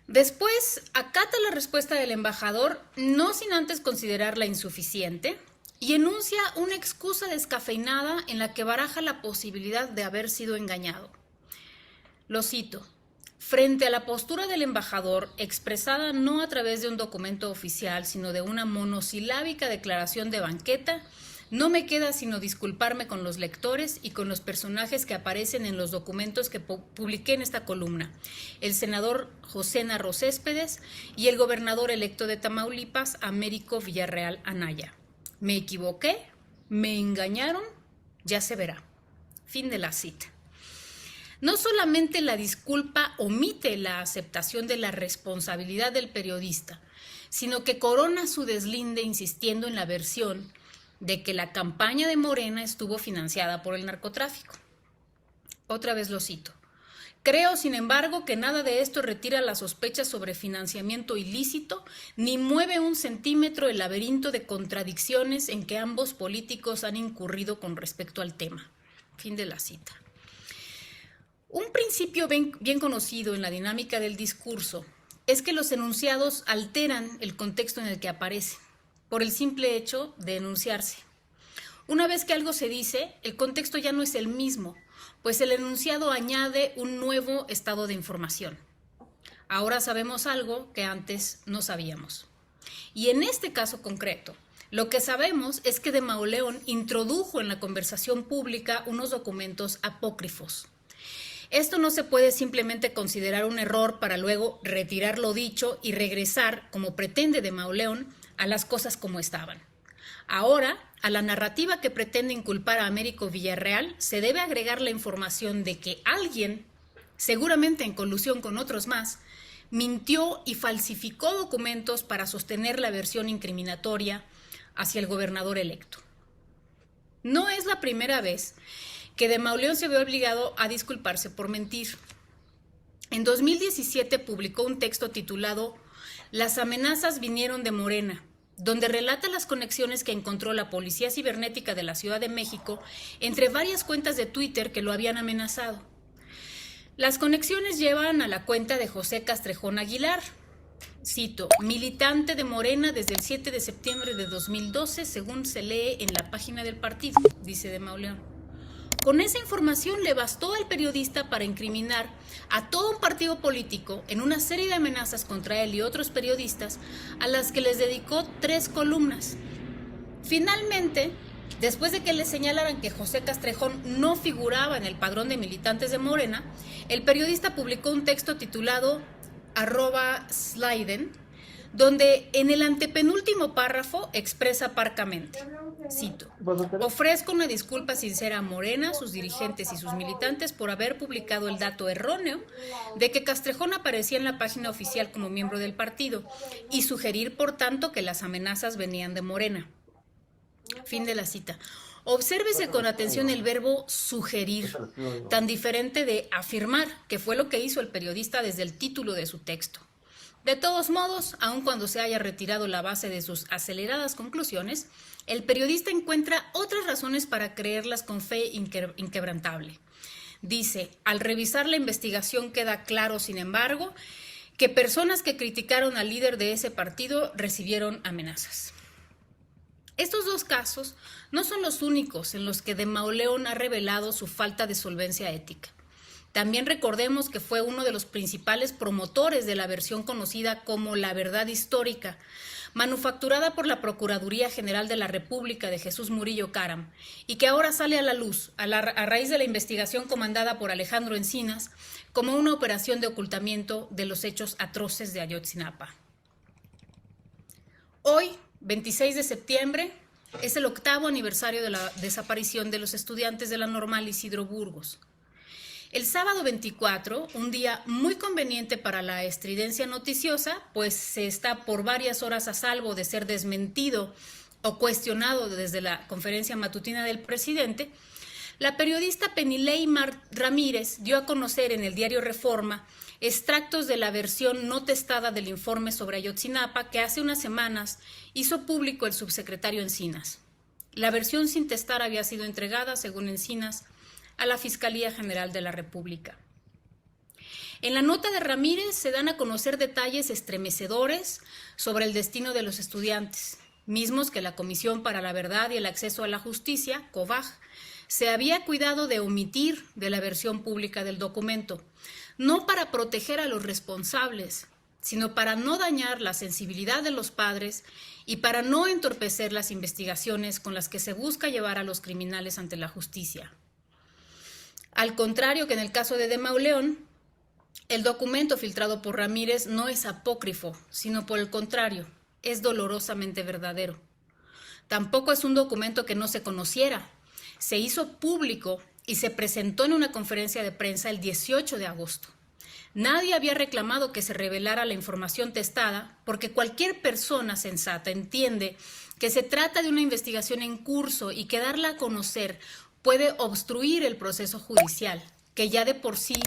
Después, acata la respuesta del embajador, no sin antes considerarla insuficiente, y enuncia una excusa descafeinada en la que baraja la posibilidad de haber sido engañado. Lo cito: frente a la postura del embajador, expresada no a través de un documento oficial, sino de una monosilábica declaración de banqueta, no me queda sino disculparme con los lectores y con los personajes que aparecen en los documentos que publiqué en esta columna, el senador José Narro Céspedes y el gobernador electo de Tamaulipas, Américo Villarreal Anaya. Me equivoqué, me engañaron, ya se verá. Fin de la cita. No solamente la disculpa omite la aceptación de la responsabilidad del periodista, sino que corona su deslinde insistiendo en la versión de que la campaña de Morena estuvo financiada por el narcotráfico. Otra vez lo cito: creo, sin embargo, que nada de esto retira las sospechas sobre financiamiento ilícito, ni mueve un centímetro el laberinto de contradicciones en que ambos políticos han incurrido con respecto al tema. Fin de la cita. Un principio bien conocido en la dinámica del discurso es que los enunciados alteran el contexto en el que aparecen, por el simple hecho de enunciarse. Una vez que algo se dice, el contexto ya no es el mismo, pues el enunciado añade un nuevo estado de información. Ahora sabemos algo que antes no sabíamos. Y en este caso concreto, lo que sabemos es que de Mauleón introdujo en la conversación pública unos documentos apócrifos. Esto no se puede simplemente considerar un error para luego retirar lo dicho y regresar, como pretende de Mauleón, a las cosas como estaban. Ahora, a la narrativa que pretende inculpar a Américo Villarreal se debe agregar la información de que alguien, seguramente en colusión con otros más, mintió y falsificó documentos para sostener la versión incriminatoria hacia el gobernador electo. No es la primera vez que de Mauleón se ve obligado a disculparse por mentir. En 2017 publicó un texto titulado Las amenazas vinieron de Morena, donde relata las conexiones que encontró la Policía Cibernética de la Ciudad de México entre varias cuentas de Twitter que lo habían amenazado. Las conexiones llevan a la cuenta de José Castrejón Aguilar, cito, militante de Morena desde el 7 de septiembre de 2012, según se lee en la página del partido, dice de Mauleón. Con esa información le bastó al periodista para incriminar a todo un partido político en una serie de amenazas contra él y otros periodistas a las que les dedicó 3 columnas. Finalmente, después de que le señalaran que José Castrejón no figuraba en el padrón de militantes de Morena, el periodista publicó un texto titulado @Sliden, donde en el antepenúltimo párrafo expresa parcamente, cito, ofrezco una disculpa sincera a Morena, sus dirigentes y sus militantes por haber publicado el dato erróneo de que Castrejón aparecía en la página oficial como miembro del partido y sugerir, por tanto, que las amenazas venían de Morena. Fin de la cita. Obsérvese con atención el verbo sugerir, tan diferente de afirmar, que fue lo que hizo el periodista desde el título de su texto. De todos modos, aun cuando se haya retirado la base de sus aceleradas conclusiones, el periodista encuentra otras razones para creerlas con fe inquebrantable. Dice, al revisar la investigación queda claro, sin embargo, que personas que criticaron al líder de ese partido recibieron amenazas. Estos 2 casos no son los únicos en los que de Mauleón ha revelado su falta de solvencia ética. También recordemos que fue uno de los principales promotores de la versión conocida como la verdad histórica, manufacturada por la Procuraduría General de la República de Jesús Murillo Caram, y que ahora sale a la luz a raíz de la investigación comandada por Alejandro Encinas como una operación de ocultamiento de los hechos atroces de Ayotzinapa. Hoy, 26 de septiembre, es el 8º aniversario de la desaparición de los estudiantes de la Normal Isidro Burgos. El sábado 24, un día muy conveniente para la estridencia noticiosa, pues se está por varias horas a salvo de ser desmentido o cuestionado desde la conferencia matutina del presidente, la periodista Penilei Ramírez dio a conocer en el diario Reforma extractos de la versión no testada del informe sobre Ayotzinapa que hace unas semanas hizo público el subsecretario Encinas. La versión sin testar había sido entregada, según Encinas, a la Fiscalía General de la República. En la nota de Ramírez se dan a conocer detalles estremecedores sobre el destino de los estudiantes, mismos que la Comisión para la Verdad y el Acceso a la Justicia, COVAJ, se había cuidado de omitir de la versión pública del documento, no para proteger a los responsables, sino para no dañar la sensibilidad de los padres y para no entorpecer las investigaciones con las que se busca llevar a los criminales ante la justicia. Al contrario que en el caso de Mauleón, el documento filtrado por Ramírez no es apócrifo, sino por el contrario, es dolorosamente verdadero. Tampoco es un documento que no se conociera. Se hizo público y se presentó en una conferencia de prensa el 18 de agosto. Nadie había reclamado que se revelara la información testada porque cualquier persona sensata entiende que se trata de una investigación en curso y que darla a conocer puede obstruir el proceso judicial, que ya de por sí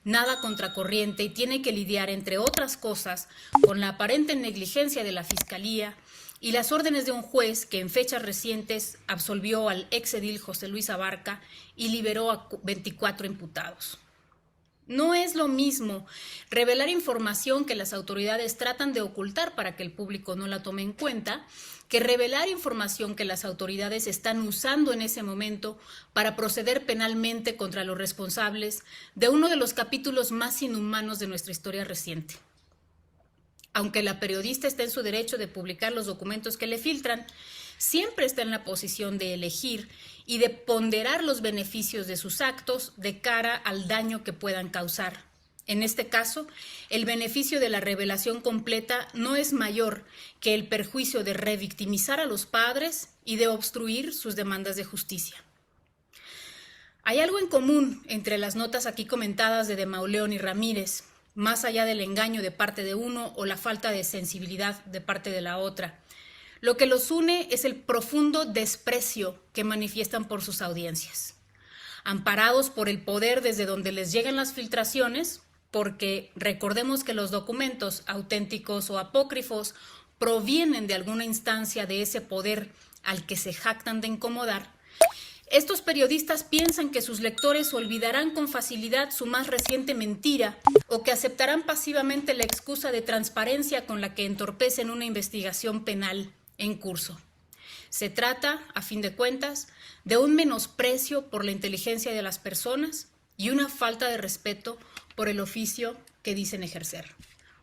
nada contracorriente y tiene que lidiar, entre otras cosas, con la aparente negligencia de la Fiscalía y las órdenes de un juez que en fechas recientes absolvió al exedil José Luis Abarca y liberó a 24 imputados. No es lo mismo revelar información que las autoridades tratan de ocultar para que el público no la tome en cuenta, que revelar información que las autoridades están usando en ese momento para proceder penalmente contra los responsables de uno de los capítulos más inhumanos de nuestra historia reciente. Aunque la periodista está en su derecho de publicar los documentos que le filtran, siempre está en la posición de elegir y de ponderar los beneficios de sus actos de cara al daño que puedan causar. En este caso, el beneficio de la revelación completa no es mayor que el perjuicio de revictimizar a los padres y de obstruir sus demandas de justicia. Hay algo en común entre las notas aquí comentadas de Mauleón y Ramírez, más allá del engaño de parte de uno o la falta de sensibilidad de parte de la otra. Lo que los une es el profundo desprecio que manifiestan por sus audiencias, amparados por el poder desde donde les llegan las filtraciones, porque recordemos que los documentos auténticos o apócrifos provienen de alguna instancia de ese poder al que se jactan de incomodar. Estos periodistas piensan que sus lectores olvidarán con facilidad su más reciente mentira o que aceptarán pasivamente la excusa de transparencia con la que entorpecen una investigación penal en curso. Se trata, a fin de cuentas, de un menosprecio por la inteligencia de las personas y una falta de respeto por el oficio que dicen ejercer.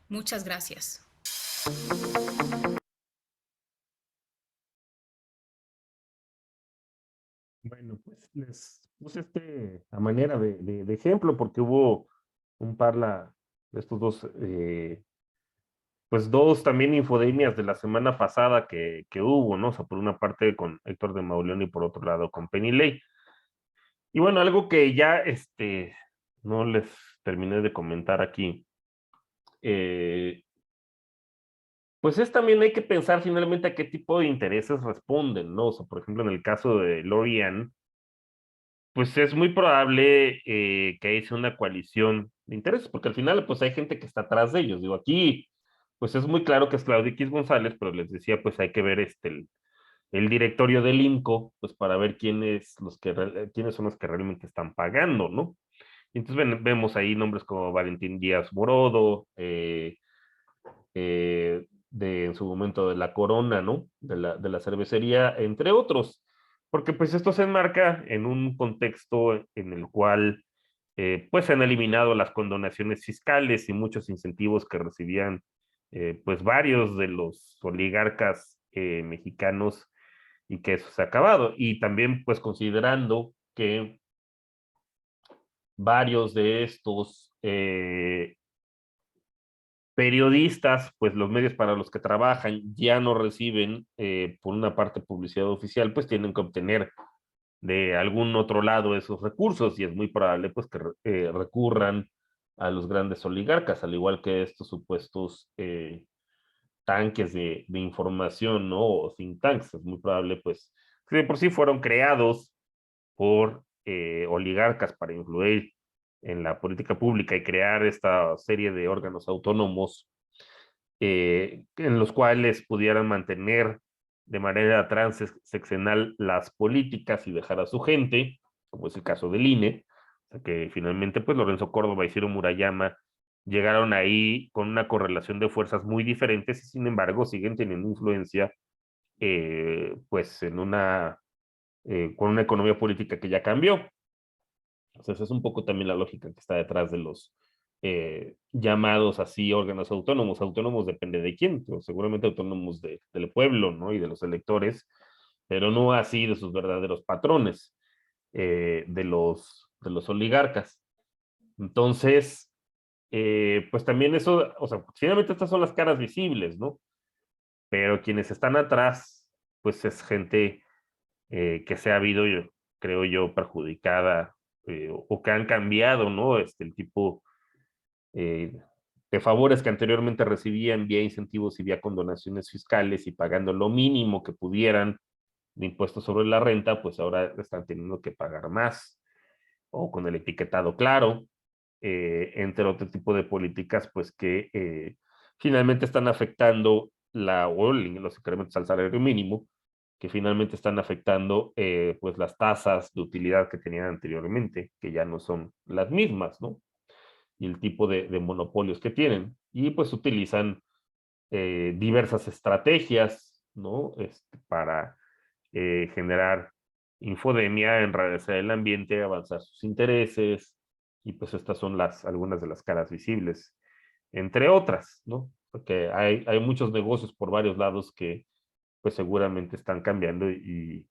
Muchas gracias. Bueno, pues les puse a manera de ejemplo porque hubo un par de estos dos pues dos también infodemias de la semana pasada que hubo, ¿no? O sea, por una parte con Héctor de Mauleón y por otro lado con Penny Ley. Y bueno, algo que ya no les terminé de comentar aquí, pues es también hay que pensar finalmente a qué tipo de intereses responden, ¿no? O sea, por ejemplo, en el caso de Lori Ann, pues es muy probable que ahí sea una coalición de intereses, porque al final pues hay gente que está atrás de ellos. Digo, aquí pues es muy claro que es Claudio X González, pero les decía pues hay que ver el directorio del INCO, pues para ver quiénes son los que realmente están pagando, ¿no? Y entonces vemos ahí nombres como Valentín Díaz Morodo, en su momento de la Corona, ¿no? De la cervecería, entre otros, porque pues esto se enmarca en un contexto en el cual pues se han eliminado las condonaciones fiscales y muchos incentivos que recibían pues varios de los oligarcas mexicanos y que eso se ha acabado. Y también pues considerando que varios de estos periodistas, pues los medios para los que trabajan ya no reciben por una parte publicidad oficial, pues tienen que obtener de algún otro lado esos recursos y es muy probable pues que recurran a los grandes oligarcas, al igual que estos supuestos tanques de información, ¿no? O think tanks, es muy probable pues que de por sí fueron creados por oligarcas para influir en la política pública y crear esta serie de órganos autónomos en los cuales pudieran mantener de manera transeccional las políticas y dejar a su gente, como es el caso del INE, que finalmente pues Lorenzo Córdoba y Ciro Murayama llegaron ahí con una correlación de fuerzas muy diferentes y sin embargo siguen teniendo influencia pues con una economía política que ya cambió. Entonces es un poco también la lógica que está detrás de los llamados así órganos autónomos. Autónomos depende de quién, pero seguramente autónomos del pueblo, ¿no? Y de los electores, pero no así de sus verdaderos patrones, de los oligarcas. Entonces, pues también eso, o sea, finalmente estas son las caras visibles, ¿no? Pero quienes están atrás, pues es gente que se ha habido, creo yo, perjudicada o que han cambiado, ¿no? El tipo de favores que anteriormente recibían vía incentivos y vía condonaciones fiscales y pagando lo mínimo que pudieran de impuestos sobre la renta, pues ahora están teniendo que pagar más o con el etiquetado claro, entre otro tipo de políticas, pues que finalmente están afectando los incrementos al salario mínimo, que finalmente están afectando pues las tasas de utilidad que tenían anteriormente, que ya no son las mismas, ¿no? Y el tipo de monopolios que tienen. Y pues utilizan diversas estrategias, ¿no? Para generar infodemia, enrarecer el ambiente, avanzar sus intereses, y pues estas son algunas de las caras visibles, entre otras, ¿no? Porque hay muchos negocios por varios lados que pues seguramente están cambiando y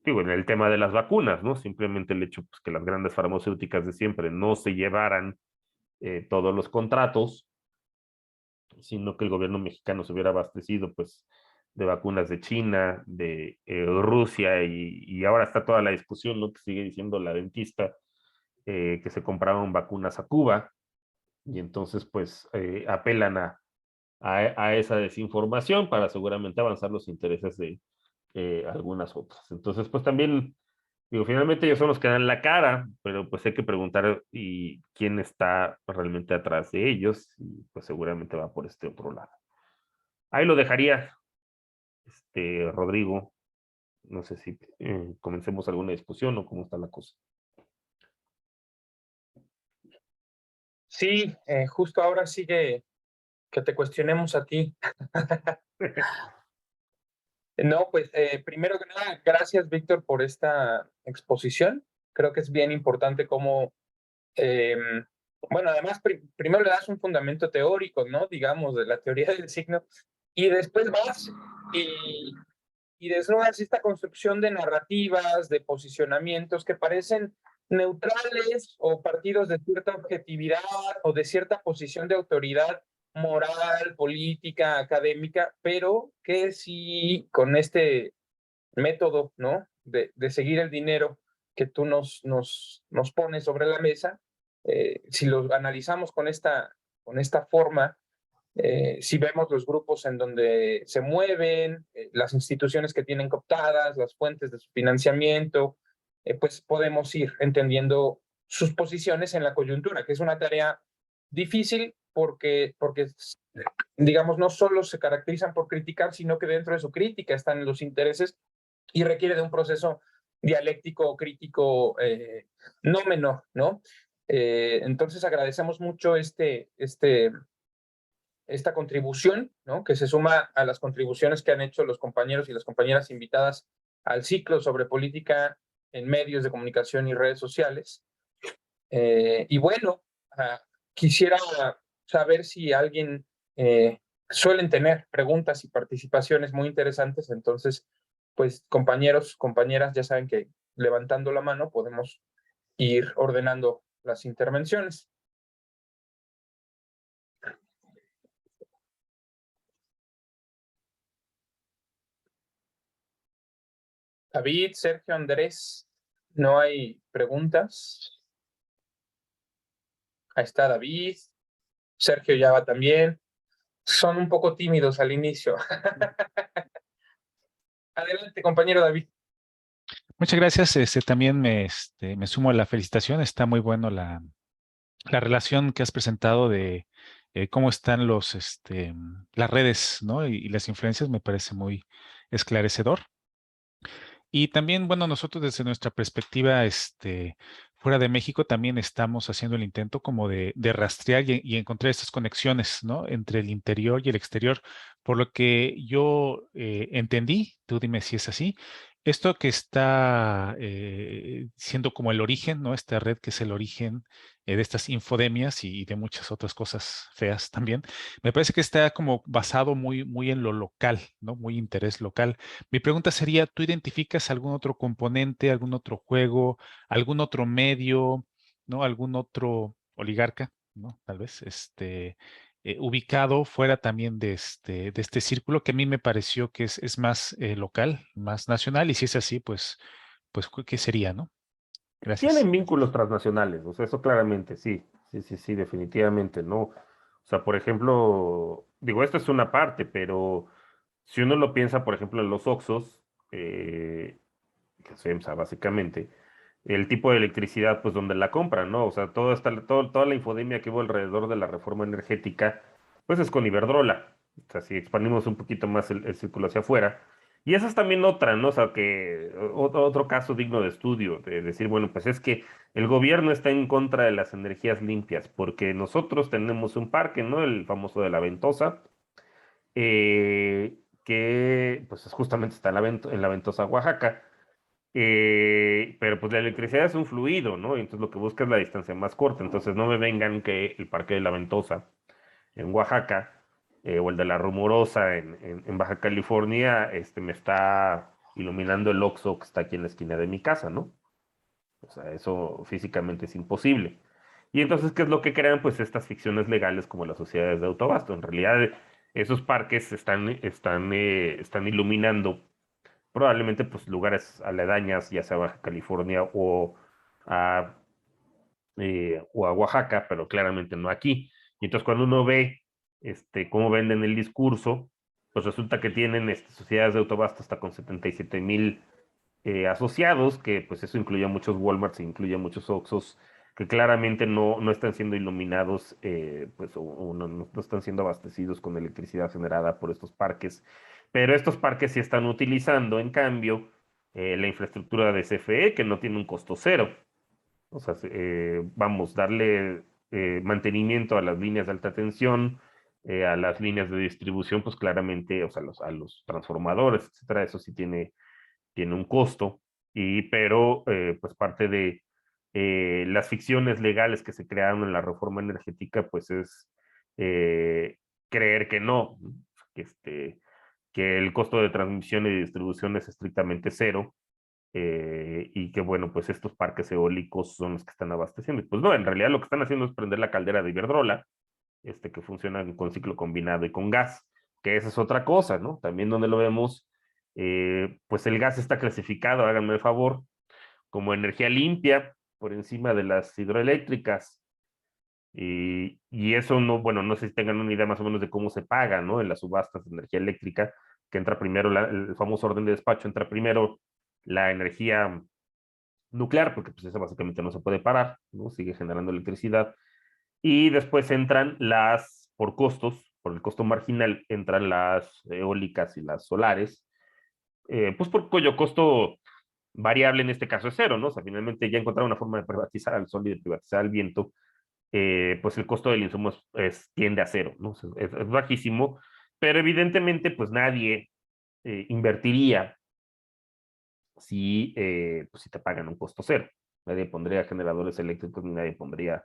digo, en el tema de las vacunas, ¿no? Simplemente el hecho pues, que las grandes farmacéuticas de siempre no se llevaran todos los contratos, sino que el gobierno mexicano se hubiera abastecido pues de vacunas de China, de Rusia, y ahora está toda la discusión, ¿no? Que sigue diciendo la dentista que se compraron vacunas a Cuba, y entonces pues apelan a esa desinformación para seguramente avanzar los intereses de algunas otras. Entonces pues también, digo, finalmente ellos son los que dan la cara, pero pues hay que preguntar y quién está realmente atrás de ellos, y pues seguramente va por este otro lado. Ahí lo dejaría, Rodrigo. No sé si comencemos alguna discusión o cómo está la cosa. Sí, justo ahora sigue que te cuestionemos a ti. No, pues primero que nada, gracias, Víctor, por esta exposición. Creo que es bien importante cómo, bueno, además, primero le das un fundamento teórico, ¿no? Digamos, de la teoría del signo, y después vas y desnudas esta construcción de narrativas, de posicionamientos que parecen neutrales o partidos de cierta objetividad o de cierta posición de autoridad moral, política, académica, pero que sí con este método, ¿no? De seguir el dinero que tú nos pones sobre la mesa, si lo analizamos con esta forma, si vemos los grupos en donde se mueven, las instituciones que tienen cooptadas, las fuentes de su financiamiento, pues podemos ir entendiendo sus posiciones en la coyuntura, que es una tarea difícil porque digamos, no solo se caracterizan por criticar, sino que dentro de su crítica están los intereses y requiere de un proceso dialéctico, crítico, no menor, ¿no? Entonces agradecemos mucho esta contribución, ¿no? Que se suma a las contribuciones que han hecho los compañeros y las compañeras invitadas al ciclo sobre política en medios de comunicación y redes sociales. Y bueno, quisiera saber si alguien suelen tener preguntas y participaciones muy interesantes, entonces, pues compañeros, compañeras, ya saben que levantando la mano podemos ir ordenando las intervenciones. David, Sergio, Andrés, ¿no hay preguntas? Ahí está David, Sergio ya va también. Son un poco tímidos al inicio. Adelante, compañero David. Muchas gracias. También me sumo a la felicitación. Está muy bueno la relación que has presentado de cómo están las redes, ¿no? Y las influencias me parece muy esclarecedor. Y también, bueno, nosotros desde nuestra perspectiva fuera de México también estamos haciendo el intento como de rastrear y encontrar estas conexiones, ¿no? Entre el interior y el exterior. Por lo que yo entendí, tú dime si es así, esto que está siendo como el origen, ¿no? Esta red que es el origen de estas infodemias y de muchas otras cosas feas también, me parece que está como basado muy en lo local, ¿no? Muy interés local. Mi pregunta sería, ¿tú identificas algún otro componente, algún otro juego, algún otro medio, ¿no? Algún otro oligarca, ¿no? Tal vez, ubicado fuera también de este círculo que a mí me pareció que es más local, más nacional, y si es así, pues, ¿qué sería, no? Gracias. Tienen vínculos transnacionales, o sea, eso claramente, sí, sí, definitivamente, ¿no? O sea, por ejemplo, digo, esto es una parte, pero si uno lo piensa, por ejemplo, en los Oxxos, que es EMSA básicamente, el tipo de electricidad, pues donde la compran, ¿no? O sea, toda la infodemia que hubo alrededor de la reforma energética, pues es con Iberdrola. O sea, si expandimos un poquito más el círculo hacia afuera. Y esa es también otra, ¿no? O sea, que otro caso digno de estudio, de decir, bueno, pues es que el gobierno está en contra de las energías limpias, porque nosotros tenemos un parque, ¿no? El famoso de la Ventosa, que pues justamente está en la Ventosa, Oaxaca. Pero pues la electricidad es un fluido, ¿no? Y entonces lo que busca es la distancia más corta. Entonces no me vengan que el Parque de la Ventosa en Oaxaca o el de la Rumorosa en Baja California me está iluminando el Oxxo que está aquí en la esquina de mi casa, ¿no? O sea, eso físicamente es imposible. Y entonces, ¿qué es lo que crean? Pues estas ficciones legales como las sociedades de autobasto. En realidad, esos parques están iluminando probablemente pues lugares aledañas, ya sea Baja California a, o a Oaxaca, pero claramente no aquí. Y entonces cuando uno ve cómo venden el discurso, pues resulta que tienen sociedades de autobasto hasta con 77,000 asociados, que pues eso incluye a muchos Walmarts, incluye a muchos Oxxos, que claramente no están siendo iluminados, pues, o no están siendo abastecidos con electricidad generada por estos parques. Pero estos parques sí están utilizando, en cambio, la infraestructura de CFE, que no tiene un costo cero. O sea, vamos, darle mantenimiento a las líneas de alta tensión, a las líneas de distribución, pues claramente, o sea, a los transformadores, etcétera, eso sí tiene un costo, pero pues parte de las ficciones legales que se crearon en la reforma energética, pues es creer que no, que, que el costo de transmisión y distribución es estrictamente cero, y que bueno, pues estos parques eólicos son los que están abasteciendo. Y pues no, en realidad lo que están haciendo es prender la caldera de Iberdrola, que funciona con ciclo combinado y con gas, que esa es otra cosa, ¿no? También donde lo vemos, pues el gas está clasificado, háganme el favor, como energía limpia por encima de las hidroeléctricas. Y eso no, bueno, no sé si tengan una idea más o menos de cómo se paga, ¿no? En las subastas de energía eléctrica, que entra primero, el famoso orden de despacho, entra primero la energía nuclear, porque pues esa básicamente no se puede parar, ¿no? Sigue generando electricidad. Y después entran por costos, por el costo marginal, entran las eólicas y las solares, pues por cuyo costo variable en este caso es cero, ¿no? O sea, finalmente ya encontraron una forma de privatizar al sol y de privatizar al viento, pues el costo del insumo tiende a cero, ¿no? O sea, es bajísimo, pero evidentemente pues nadie invertiría pues, si te pagan un costo cero. Nadie pondría generadores eléctricos ni nadie pondría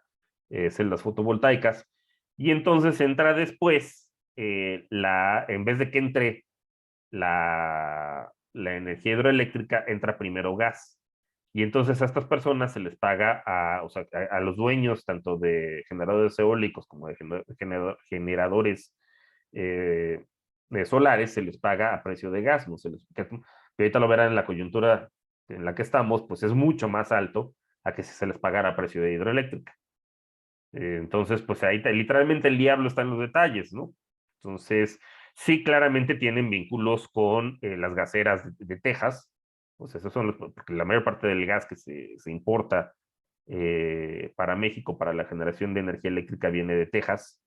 celdas fotovoltaicas. Y entonces entra después, en vez de que entre la energía hidroeléctrica, entra primero gas. Y entonces a estas personas se les paga, o sea, a los dueños tanto de generadores eólicos como de generadores solares, se les paga a precio de gas. No se les, que ahorita lo verán en la coyuntura en la que estamos, pues es mucho más alto a que si se les pagara a precio de hidroeléctrica. Entonces, pues ahí literalmente el diablo está en los detalles, ¿no? Entonces, sí, claramente tienen vínculos con las gaseras de Texas. Pues esos son porque la mayor parte del gas que se importa para México, para la generación de energía eléctrica, viene de Texas.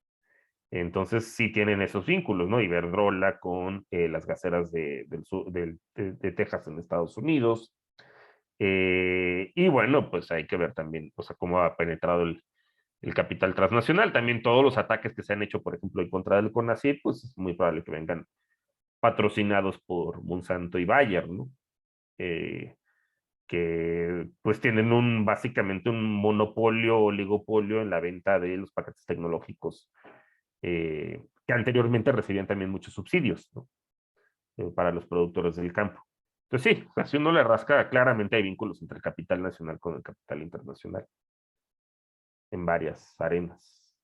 Entonces, sí tienen esos vínculos, ¿no? Iberdrola con las gaseras de Texas en Estados Unidos. Y bueno, pues hay que ver también, o sea, cómo ha penetrado el capital transnacional. También todos los ataques que se han hecho, por ejemplo, en contra del CONACYT, pues es muy probable que vengan patrocinados por Monsanto y Bayer, ¿no? Que pues tienen básicamente un monopolio o oligopolio en la venta de los paquetes tecnológicos, que anteriormente recibían también muchos subsidios, ¿no? Para los productores del campo. Entonces sí, si uno le rasca, claramente hay vínculos entre el capital nacional con el capital internacional en varias arenas.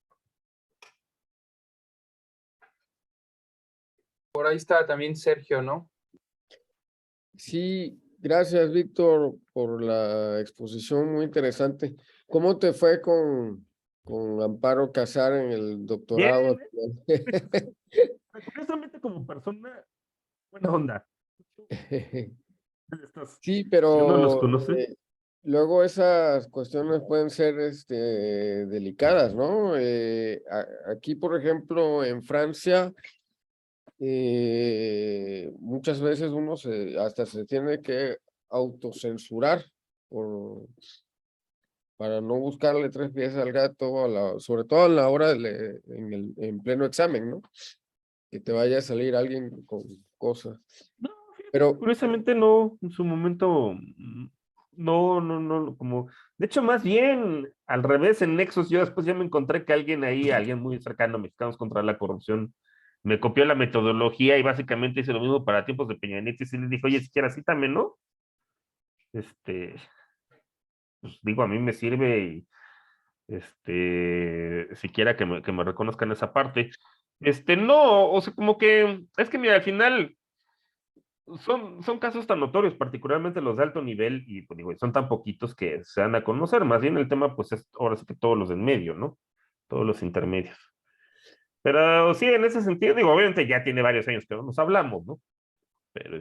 Por ahí está también Sergio, ¿no? Sí, gracias, Víctor, por la exposición muy interesante. ¿Cómo te fue con Amparo Casar en el doctorado? Bien, curiosamente como persona, buena onda. Sí, Uno los pero conoce. luego esas cuestiones pueden ser delicadas, ¿no? Aquí, por ejemplo, en Francia, muchas veces uno hasta se tiene que autocensurar para no buscarle tres pies al gato, sobre todo a la hora en pleno examen, ¿no? Que te vaya a salir alguien con cosas. No, Pero curiosamente no, en su momento, no, como, de hecho, más bien, al revés, en Nexus, yo después ya me encontré que alguien muy cercano a Mexicanos contra la Corrupción, me copió la metodología y básicamente hice lo mismo para tiempos de Peña Nieto y sí le dije, oye, si quieres, cítame, ¿no? Pues digo, a mí me sirve y, siquiera que me reconozcan esa parte. No, o sea, como que, es que mira, al final, son casos tan notorios, particularmente los de alto nivel, y pues digo, son tan poquitos que se dan a conocer. Más bien el tema, pues es ahora sí que todos los en medio, ¿no? Todos los intermedios. Pero sí, en ese sentido, digo, obviamente ya tiene varios años que no nos hablamos, ¿no? Pero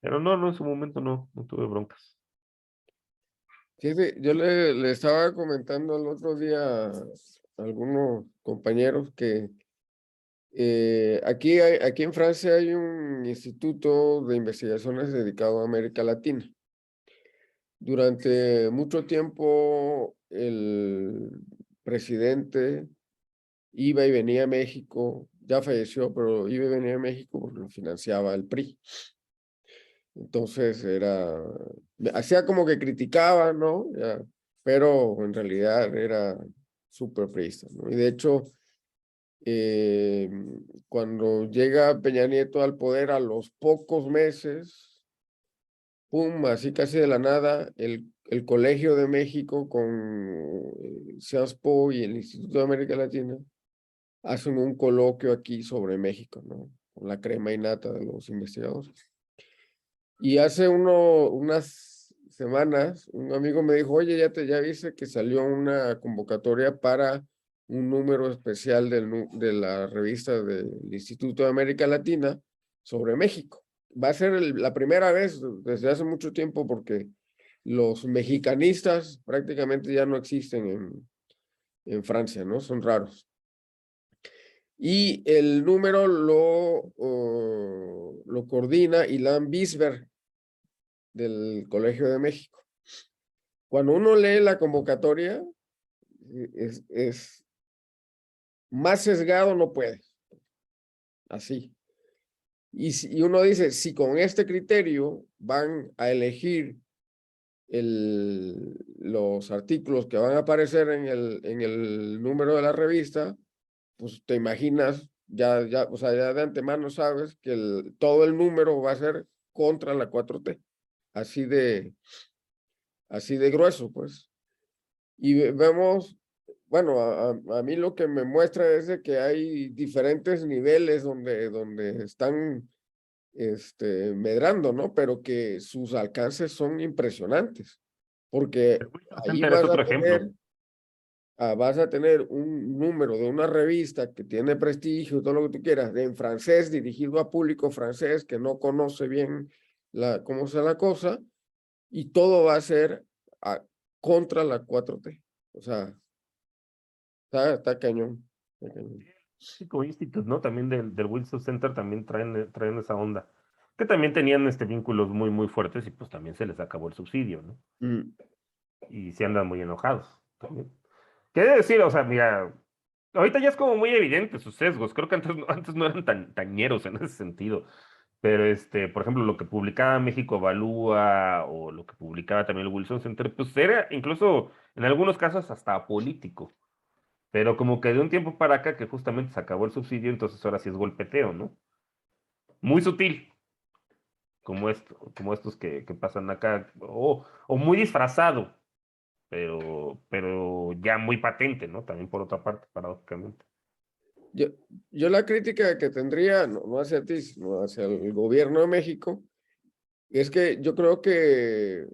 pero no, en su momento no tuve broncas. fíjate, yo le estaba comentando el otro día a algunos compañeros que aquí en Francia hay un instituto de investigaciones dedicado a América Latina. Durante mucho tiempo el presidente iba y venía a México, ya falleció, pero iba y venía a México porque lo financiaba el PRI. Entonces hacía como que criticaba, ¿no? Pero en realidad era súper priista, ¿no? Y de hecho, cuando llega Peña Nieto al poder, a los pocos meses, pum, así casi de la nada, el Colegio de México con Sciences Po y el Instituto de América Latina hacen un coloquio aquí sobre México, ¿no? Con la crema innata de los investigadores. Y hace unas semanas, un amigo me dijo, oye, ya viste que salió una convocatoria para un número especial de la revista del Instituto de América Latina sobre México. Va a ser la primera vez desde hace mucho tiempo porque los mexicanistas prácticamente ya no existen en Francia, ¿no? Son raros. Y el número lo coordina Ilan Bisberg del Colegio de México. Cuando uno lee la convocatoria, es más sesgado no puede. Así. Y uno dice, si con este criterio van a elegir los artículos que van a aparecer en el número de la revista, pues te imaginas, o sea, ya de antemano sabes que todo el número va a ser contra la 4T. Así de grueso, pues. Y vemos, bueno, a mí lo que me muestra es de que hay diferentes niveles donde están medrando, ¿no? Pero que sus alcances son impresionantes, porque ahí Center es otro ejemplo. vas a tener un número de una revista que tiene prestigio, todo lo que tú quieras, en francés, dirigido a público francés que no conoce bien cómo sea la cosa, y todo va a ser contra la 4T. O sea, está cañón. Está cañón. Sí, como institutos, ¿no? También del Wilson Center también traen esa onda. que también tenían vínculos muy, muy fuertes y pues también se les acabó el subsidio, ¿no? Y se andan muy enojados también. ¿Qué decir? O sea, mira, ahorita ya es como muy evidente sus sesgos. Creo que antes no eran tan tañeros en ese sentido. Pero, por ejemplo, lo que publicaba México Evalúa o lo que publicaba también el Wilson Center, pues era incluso en algunos casos hasta político. Pero como que de un tiempo para acá que justamente se acabó el subsidio, entonces ahora sí es golpeteo, ¿no? Muy sutil, como estos que pasan acá, o muy disfrazado, pero ya muy patente, ¿no? También por otra parte, paradójicamente. Yo la crítica que tendría, no hacia ti, sino hacia el gobierno de México, es que yo creo que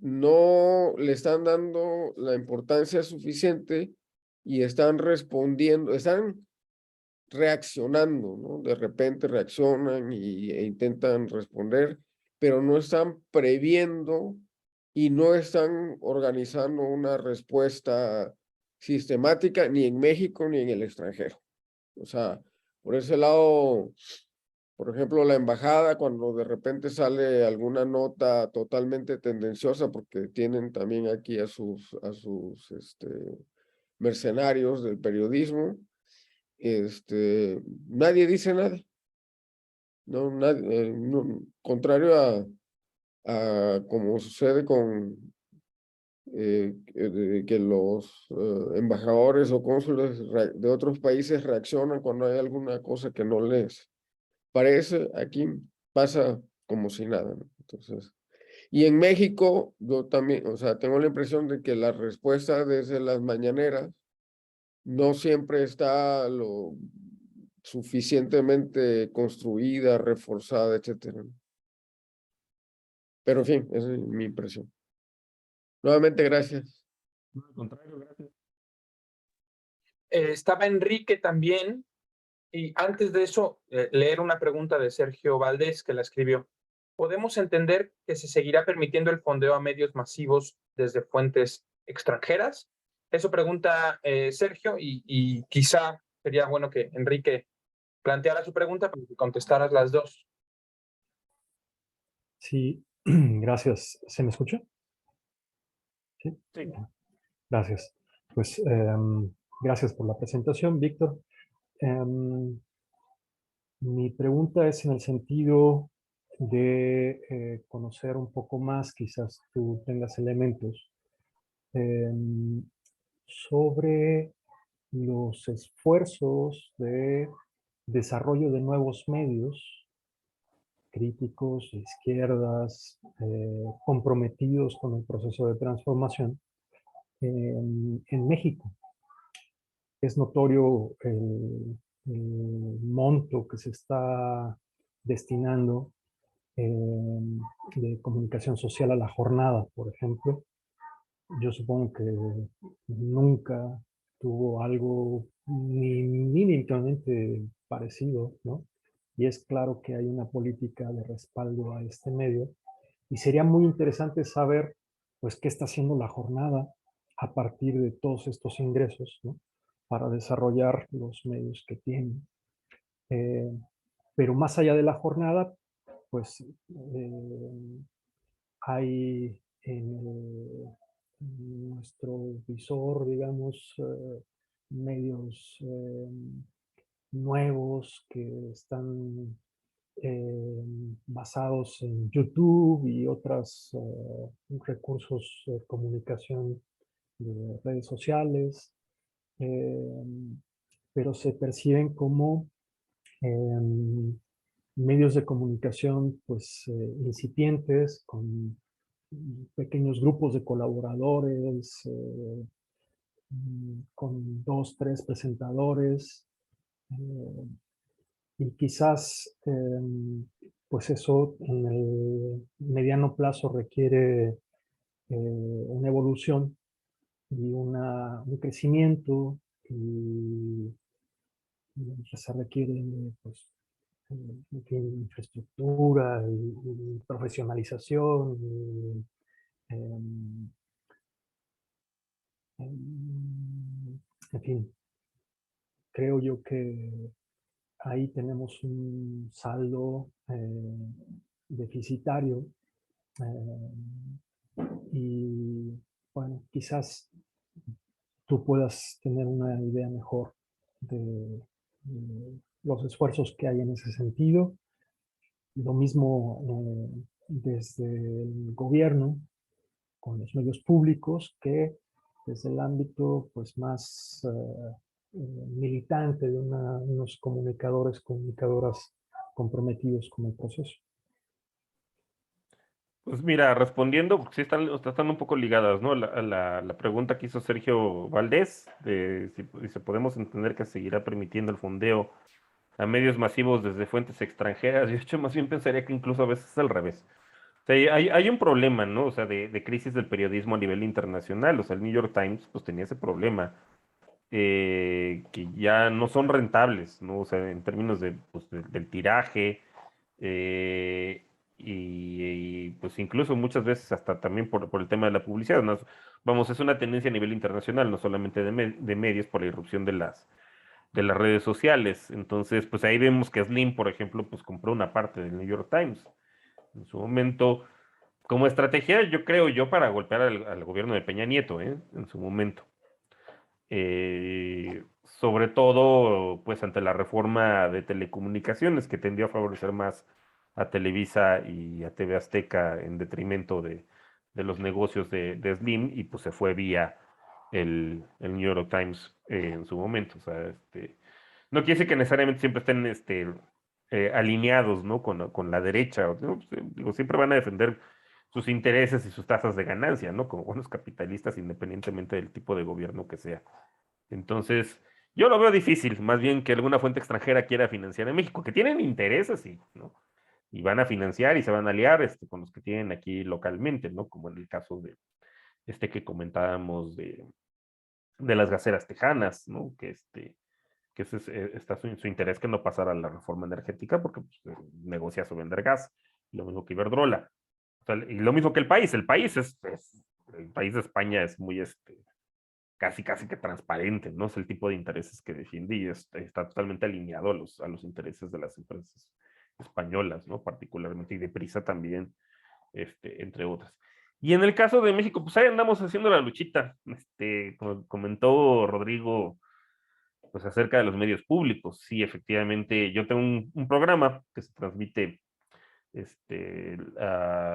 no le están dando la importancia suficiente y están respondiendo, están reaccionando, ¿no? De repente reaccionan e intentan responder, pero no están previendo y no están organizando una respuesta sistemática ni en México ni en el extranjero. O sea, por ese lado, por ejemplo, la embajada, cuando de repente sale alguna nota totalmente tendenciosa, porque tienen también aquí a sus mercenarios del periodismo, nadie dice nada. No, nadie, contrario a como sucede con que los embajadores o cónsules de otros países reaccionan cuando hay alguna cosa que no les parece, aquí pasa como si nada, ¿no? Entonces, y en México, yo también, o sea, tengo la impresión de que la respuesta desde las mañaneras no siempre está lo suficientemente construida, reforzada, etcétera. Pero en fin, esa es mi impresión. Nuevamente, gracias. No, al contrario, gracias. Estaba Enrique también, y antes de eso, leer una pregunta de Sergio Valdés que la escribió. ¿Podemos entender que se seguirá permitiendo el fondeo a medios masivos desde fuentes extranjeras? Eso pregunta Sergio, y quizá sería bueno que Enrique planteara su pregunta para que contestaras las dos. Sí, gracias. ¿Se me escucha? Sí. Sí. Gracias. Pues gracias por la presentación, Víctor. Mi pregunta es en el sentido de conocer un poco más, quizás tú tengas elementos, sobre los esfuerzos de desarrollo de nuevos medios críticos, de izquierdas, comprometidos con el proceso de transformación en México. Es notorio el monto que se está destinando de comunicación social a la jornada, por ejemplo. Yo supongo que nunca tuvo algo ni mínimamente parecido, ¿no? Y es claro que hay una política de respaldo a este medio. Y sería muy interesante saber, pues, qué está haciendo la jornada a partir de todos estos ingresos, ¿no? Para desarrollar los medios que tienen. Pero más allá de la jornada, pues hay en nuestro visor, digamos, medios nuevos que están basados en YouTube y otros recursos de comunicación de redes sociales, pero se perciben como medios de comunicación pues incipientes, con pequeños grupos de colaboradores, con 2, 3 presentadores, y quizás pues eso en el mediano plazo requiere una evolución y un crecimiento, y se requiere pues infraestructura y profesionalización y, en fin, creo yo que ahí tenemos un saldo deficitario y bueno, quizás tú puedas tener una idea mejor de los esfuerzos que hay en ese sentido. Lo mismo desde el gobierno, con los medios públicos, que desde el ámbito pues, más militante de unos comunicadores, comunicadoras comprometidos con el proceso. Pues mira, respondiendo, porque sí están un poco ligadas, ¿no? La pregunta que hizo Sergio Valdés, de si se podemos entender que seguirá permitiendo el fondeo a medios masivos desde fuentes extranjeras. Yo de hecho más bien pensaría que incluso a veces es al revés. O sea, hay un problema, ¿no? O sea, de crisis del periodismo a nivel internacional. O sea, el New York Times pues tenía ese problema, que ya no son rentables, ¿no? O sea, en términos pues, del tiraje, eh, pues incluso muchas veces hasta también por el tema de la publicidad, ¿no? Vamos, es una tendencia a nivel internacional, no solamente de medios por la irrupción de las redes sociales. Entonces, pues ahí vemos que Slim, por ejemplo, pues compró una parte del New York Times. En su momento, como estrategia, yo creo para golpear al gobierno de Peña Nieto, en su momento. Sobre todo, pues ante la reforma de telecomunicaciones que tendió a favorecer más a Televisa y a TV Azteca en detrimento de los negocios de Slim, y pues se fue vía el New York Times en su momento. O sea, no quiere decir que necesariamente siempre estén alineados, ¿no? con la derecha, ¿no? Pues, digo, siempre van a defender sus intereses y sus tasas de ganancia, ¿no? Como buenos capitalistas, independientemente del tipo de gobierno que sea. Entonces, yo lo veo difícil, más bien que alguna fuente extranjera quiera financiar en México, que tienen intereses, sí, ¿no? Y van a financiar y se van a aliar con los que tienen aquí localmente, ¿no? Como en el caso de que comentábamos de las gaseras tejanas, ¿no? Que ese está su interés, que no pasara la reforma energética, porque pues, negocia su vender gas, lo mismo que Iberdrola. O sea, y lo mismo que el país el país de España es muy casi que transparente, ¿no? Es el tipo de intereses que defiende y está totalmente alineado a los intereses de las empresas españolas, ¿no? Particularmente, y de Prisa también, entre otras. Y en el caso de México, pues ahí andamos haciendo la luchita. Como comentó Rodrigo, pues acerca de los medios públicos. Sí, efectivamente, yo tengo un programa que se transmite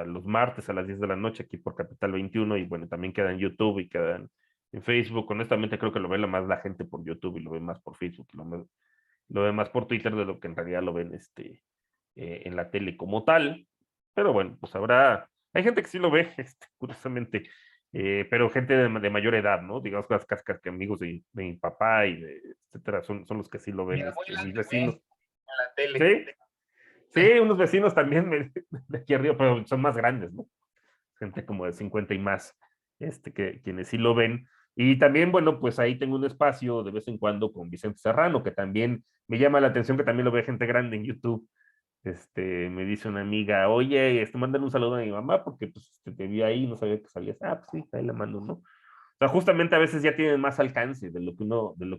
los martes a las 10 de la noche aquí por Capital 21, y bueno, también queda en YouTube y queda en Facebook. Honestamente creo que lo ve más la gente por YouTube y lo ve más por Facebook, lo ve más por Twitter de lo que en realidad lo ven en la tele como tal. Pero bueno, pues hay gente que sí lo ve, curiosamente, pero gente de mayor edad, ¿no? Digamos que amigos de mi papá y etcétera, son los que sí lo ven, mis vecinos. En la tele. ¿Sí? Sí, unos vecinos también de aquí arriba, pero son más grandes, ¿no? Gente como de 50 y más, quienes sí lo ven. Y también, bueno, pues ahí tengo un espacio de vez en cuando con Vicente Serrano, que también me llama la atención, que también lo ve gente grande en YouTube. Me dice una amiga, oye, mandan un saludo a mi mamá porque pues te vi ahí, no sabía que salías. Ah, pues sí, ahí le mando, ¿no? O sea, justamente a veces ya tienen más alcance de lo que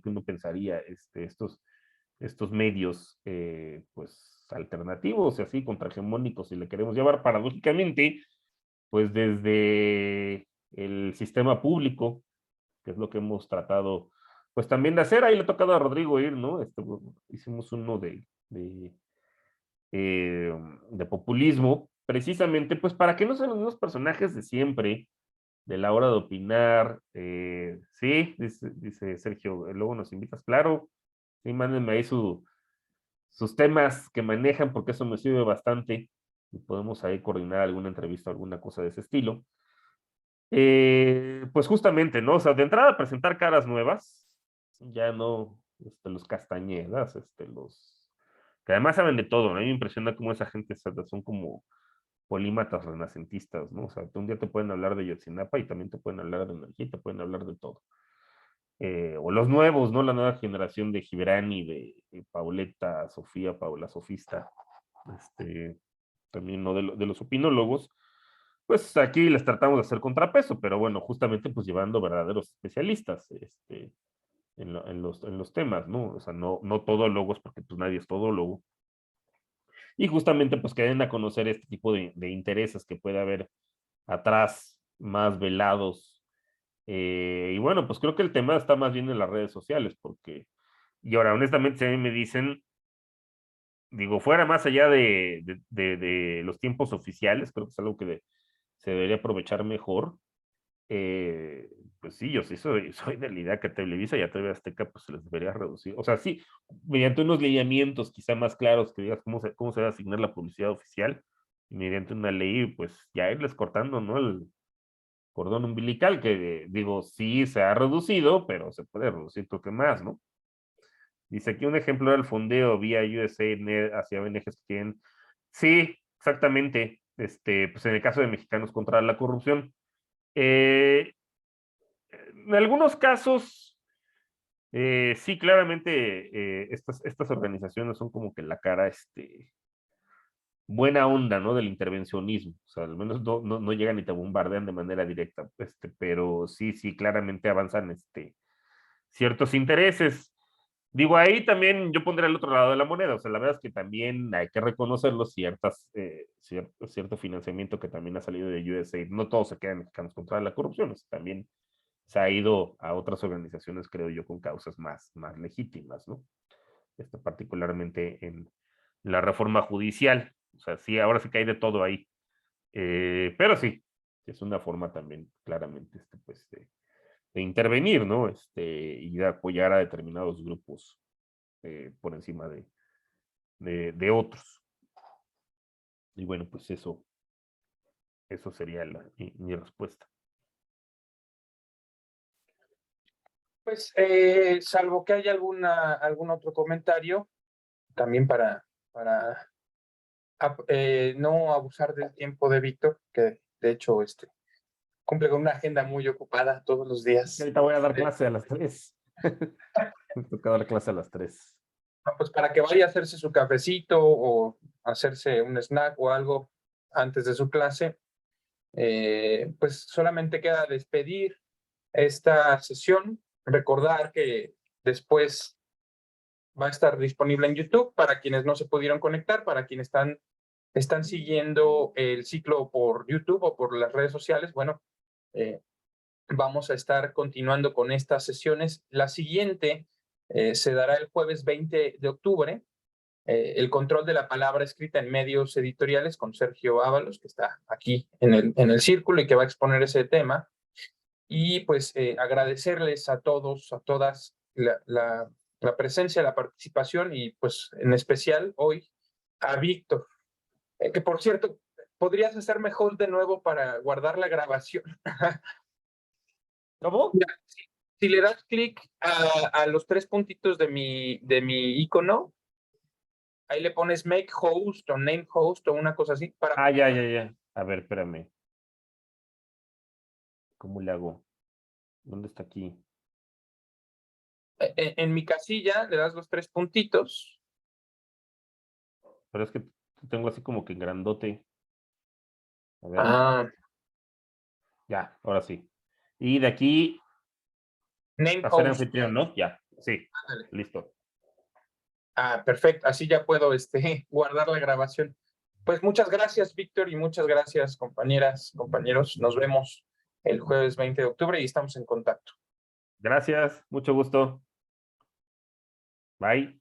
uno pensaría, estos medios, pues alternativos y así, contrahegemónicos, si le queremos llevar paradójicamente, pues desde el sistema público, que es lo que hemos tratado, pues también de hacer. Ahí le ha tocado a Rodrigo ir, ¿no? Hicimos uno de populismo, precisamente, pues para que no sean los mismos personajes de siempre, de la hora de opinar. Sí, dice Sergio, luego nos invitas, claro, sí, mándenme ahí sus temas que manejan, porque eso me sirve bastante, y podemos ahí coordinar alguna entrevista, alguna cosa de ese estilo. Pues justamente, ¿no? O sea, de entrada presentar caras nuevas, ya no los Castañedas, que además saben de todo, ¿no? A mí me impresiona cómo esa gente son como polímatas renacentistas, ¿no? O sea, un día te pueden hablar de Yotzinapa y también te pueden hablar de energía y te pueden hablar de todo. O los nuevos, ¿no? La nueva generación de Gibrani, de Pauleta, Sofía, Paula Sofista, también, ¿no? De los opinólogos, pues aquí les tratamos de hacer contrapeso, pero bueno, justamente pues llevando verdaderos especialistas, en los temas, ¿no? O sea, no todólogos, porque pues nadie es todólogo. Y justamente pues que den a conocer este tipo de intereses que puede haber atrás, más velados. Y bueno, pues creo que el tema está más bien en las redes sociales, porque, y ahora honestamente si a mí me dicen, digo, fuera más allá de los tiempos oficiales, creo que es algo que se debería aprovechar mejor. Pues sí, yo sí soy de la idea que a Televisa y a TV Azteca pues se les debería reducir. O sea, sí, mediante unos lineamientos quizá más claros que digas cómo se va a asignar la publicidad oficial, y mediante una ley, pues ya irles cortando, ¿no? El cordón umbilical, que digo, sí se ha reducido, pero se puede reducir creo que más, ¿no? Dice aquí un ejemplo del fondeo vía USA hacia ONGs que tienen. Sí, exactamente. Pues en el caso de Mexicanos contra la Corrupción. En algunos casos, sí, claramente, estas organizaciones son como que la cara, buena onda, ¿no? Del intervencionismo. O sea, al menos no llegan y te bombardean de manera directa, pero sí, claramente avanzan, ciertos intereses. Digo, ahí también yo pondré el otro lado de la moneda. O sea, la verdad es que también hay que reconocerlo, cierto financiamiento que también ha salido de USAID. No todos se quedan Mexicanos contra la corrupción, también se ha ido a otras organizaciones, creo yo, con causas más legítimas, ¿no? Particularmente en la reforma judicial. O sea, sí, ahora sí que hay de todo ahí. Pero sí, es una forma también, claramente, pues, de intervenir, ¿no? Y de apoyar a determinados grupos por encima de otros. Y bueno, pues eso sería mi respuesta. Pues, salvo que haya algún otro comentario, también para no abusar del tiempo de Víctor, que de hecho cumple con una agenda muy ocupada todos los días. Ahorita voy a dar clase a las 3. Me toca dar clase a las 3. Pues para que vaya a hacerse su cafecito o hacerse un snack o algo antes de su clase, pues solamente queda despedir esta sesión, recordar que después va a estar disponible en YouTube para quienes no se pudieron conectar, para quienes están siguiendo el ciclo por YouTube o por las redes sociales. Bueno, vamos a estar continuando con estas sesiones. La siguiente se dará el jueves 20 de octubre. El control de la palabra escrita en medios editoriales con Sergio Ábalos, que está aquí en el círculo y que va a exponer ese tema. Y pues agradecerles a todos, a todas la presencia, la participación y pues en especial hoy a Víctor, que por cierto, podrías hacer mejor de nuevo para guardar la grabación. ¿Cómo? Si le das clic a los 3 puntitos de mi icono, ahí le pones make host o name host o una cosa así. Para... ya. A ver, espérame. ¿Cómo le hago? ¿Dónde está aquí? En mi casilla le das los 3 puntitos. Pero es que tengo así como que grandote. A ver. Ya, ahora sí. Y de aquí. Name Hacer host. anfitrión, ¿no? Ya, sí. Ándale. Listo. Perfecto. Así ya puedo guardar la grabación. Pues muchas gracias, Víctor, y muchas gracias, compañeras, compañeros. Nos vemos el jueves 20 de octubre y estamos en contacto. Gracias, mucho gusto. Bye.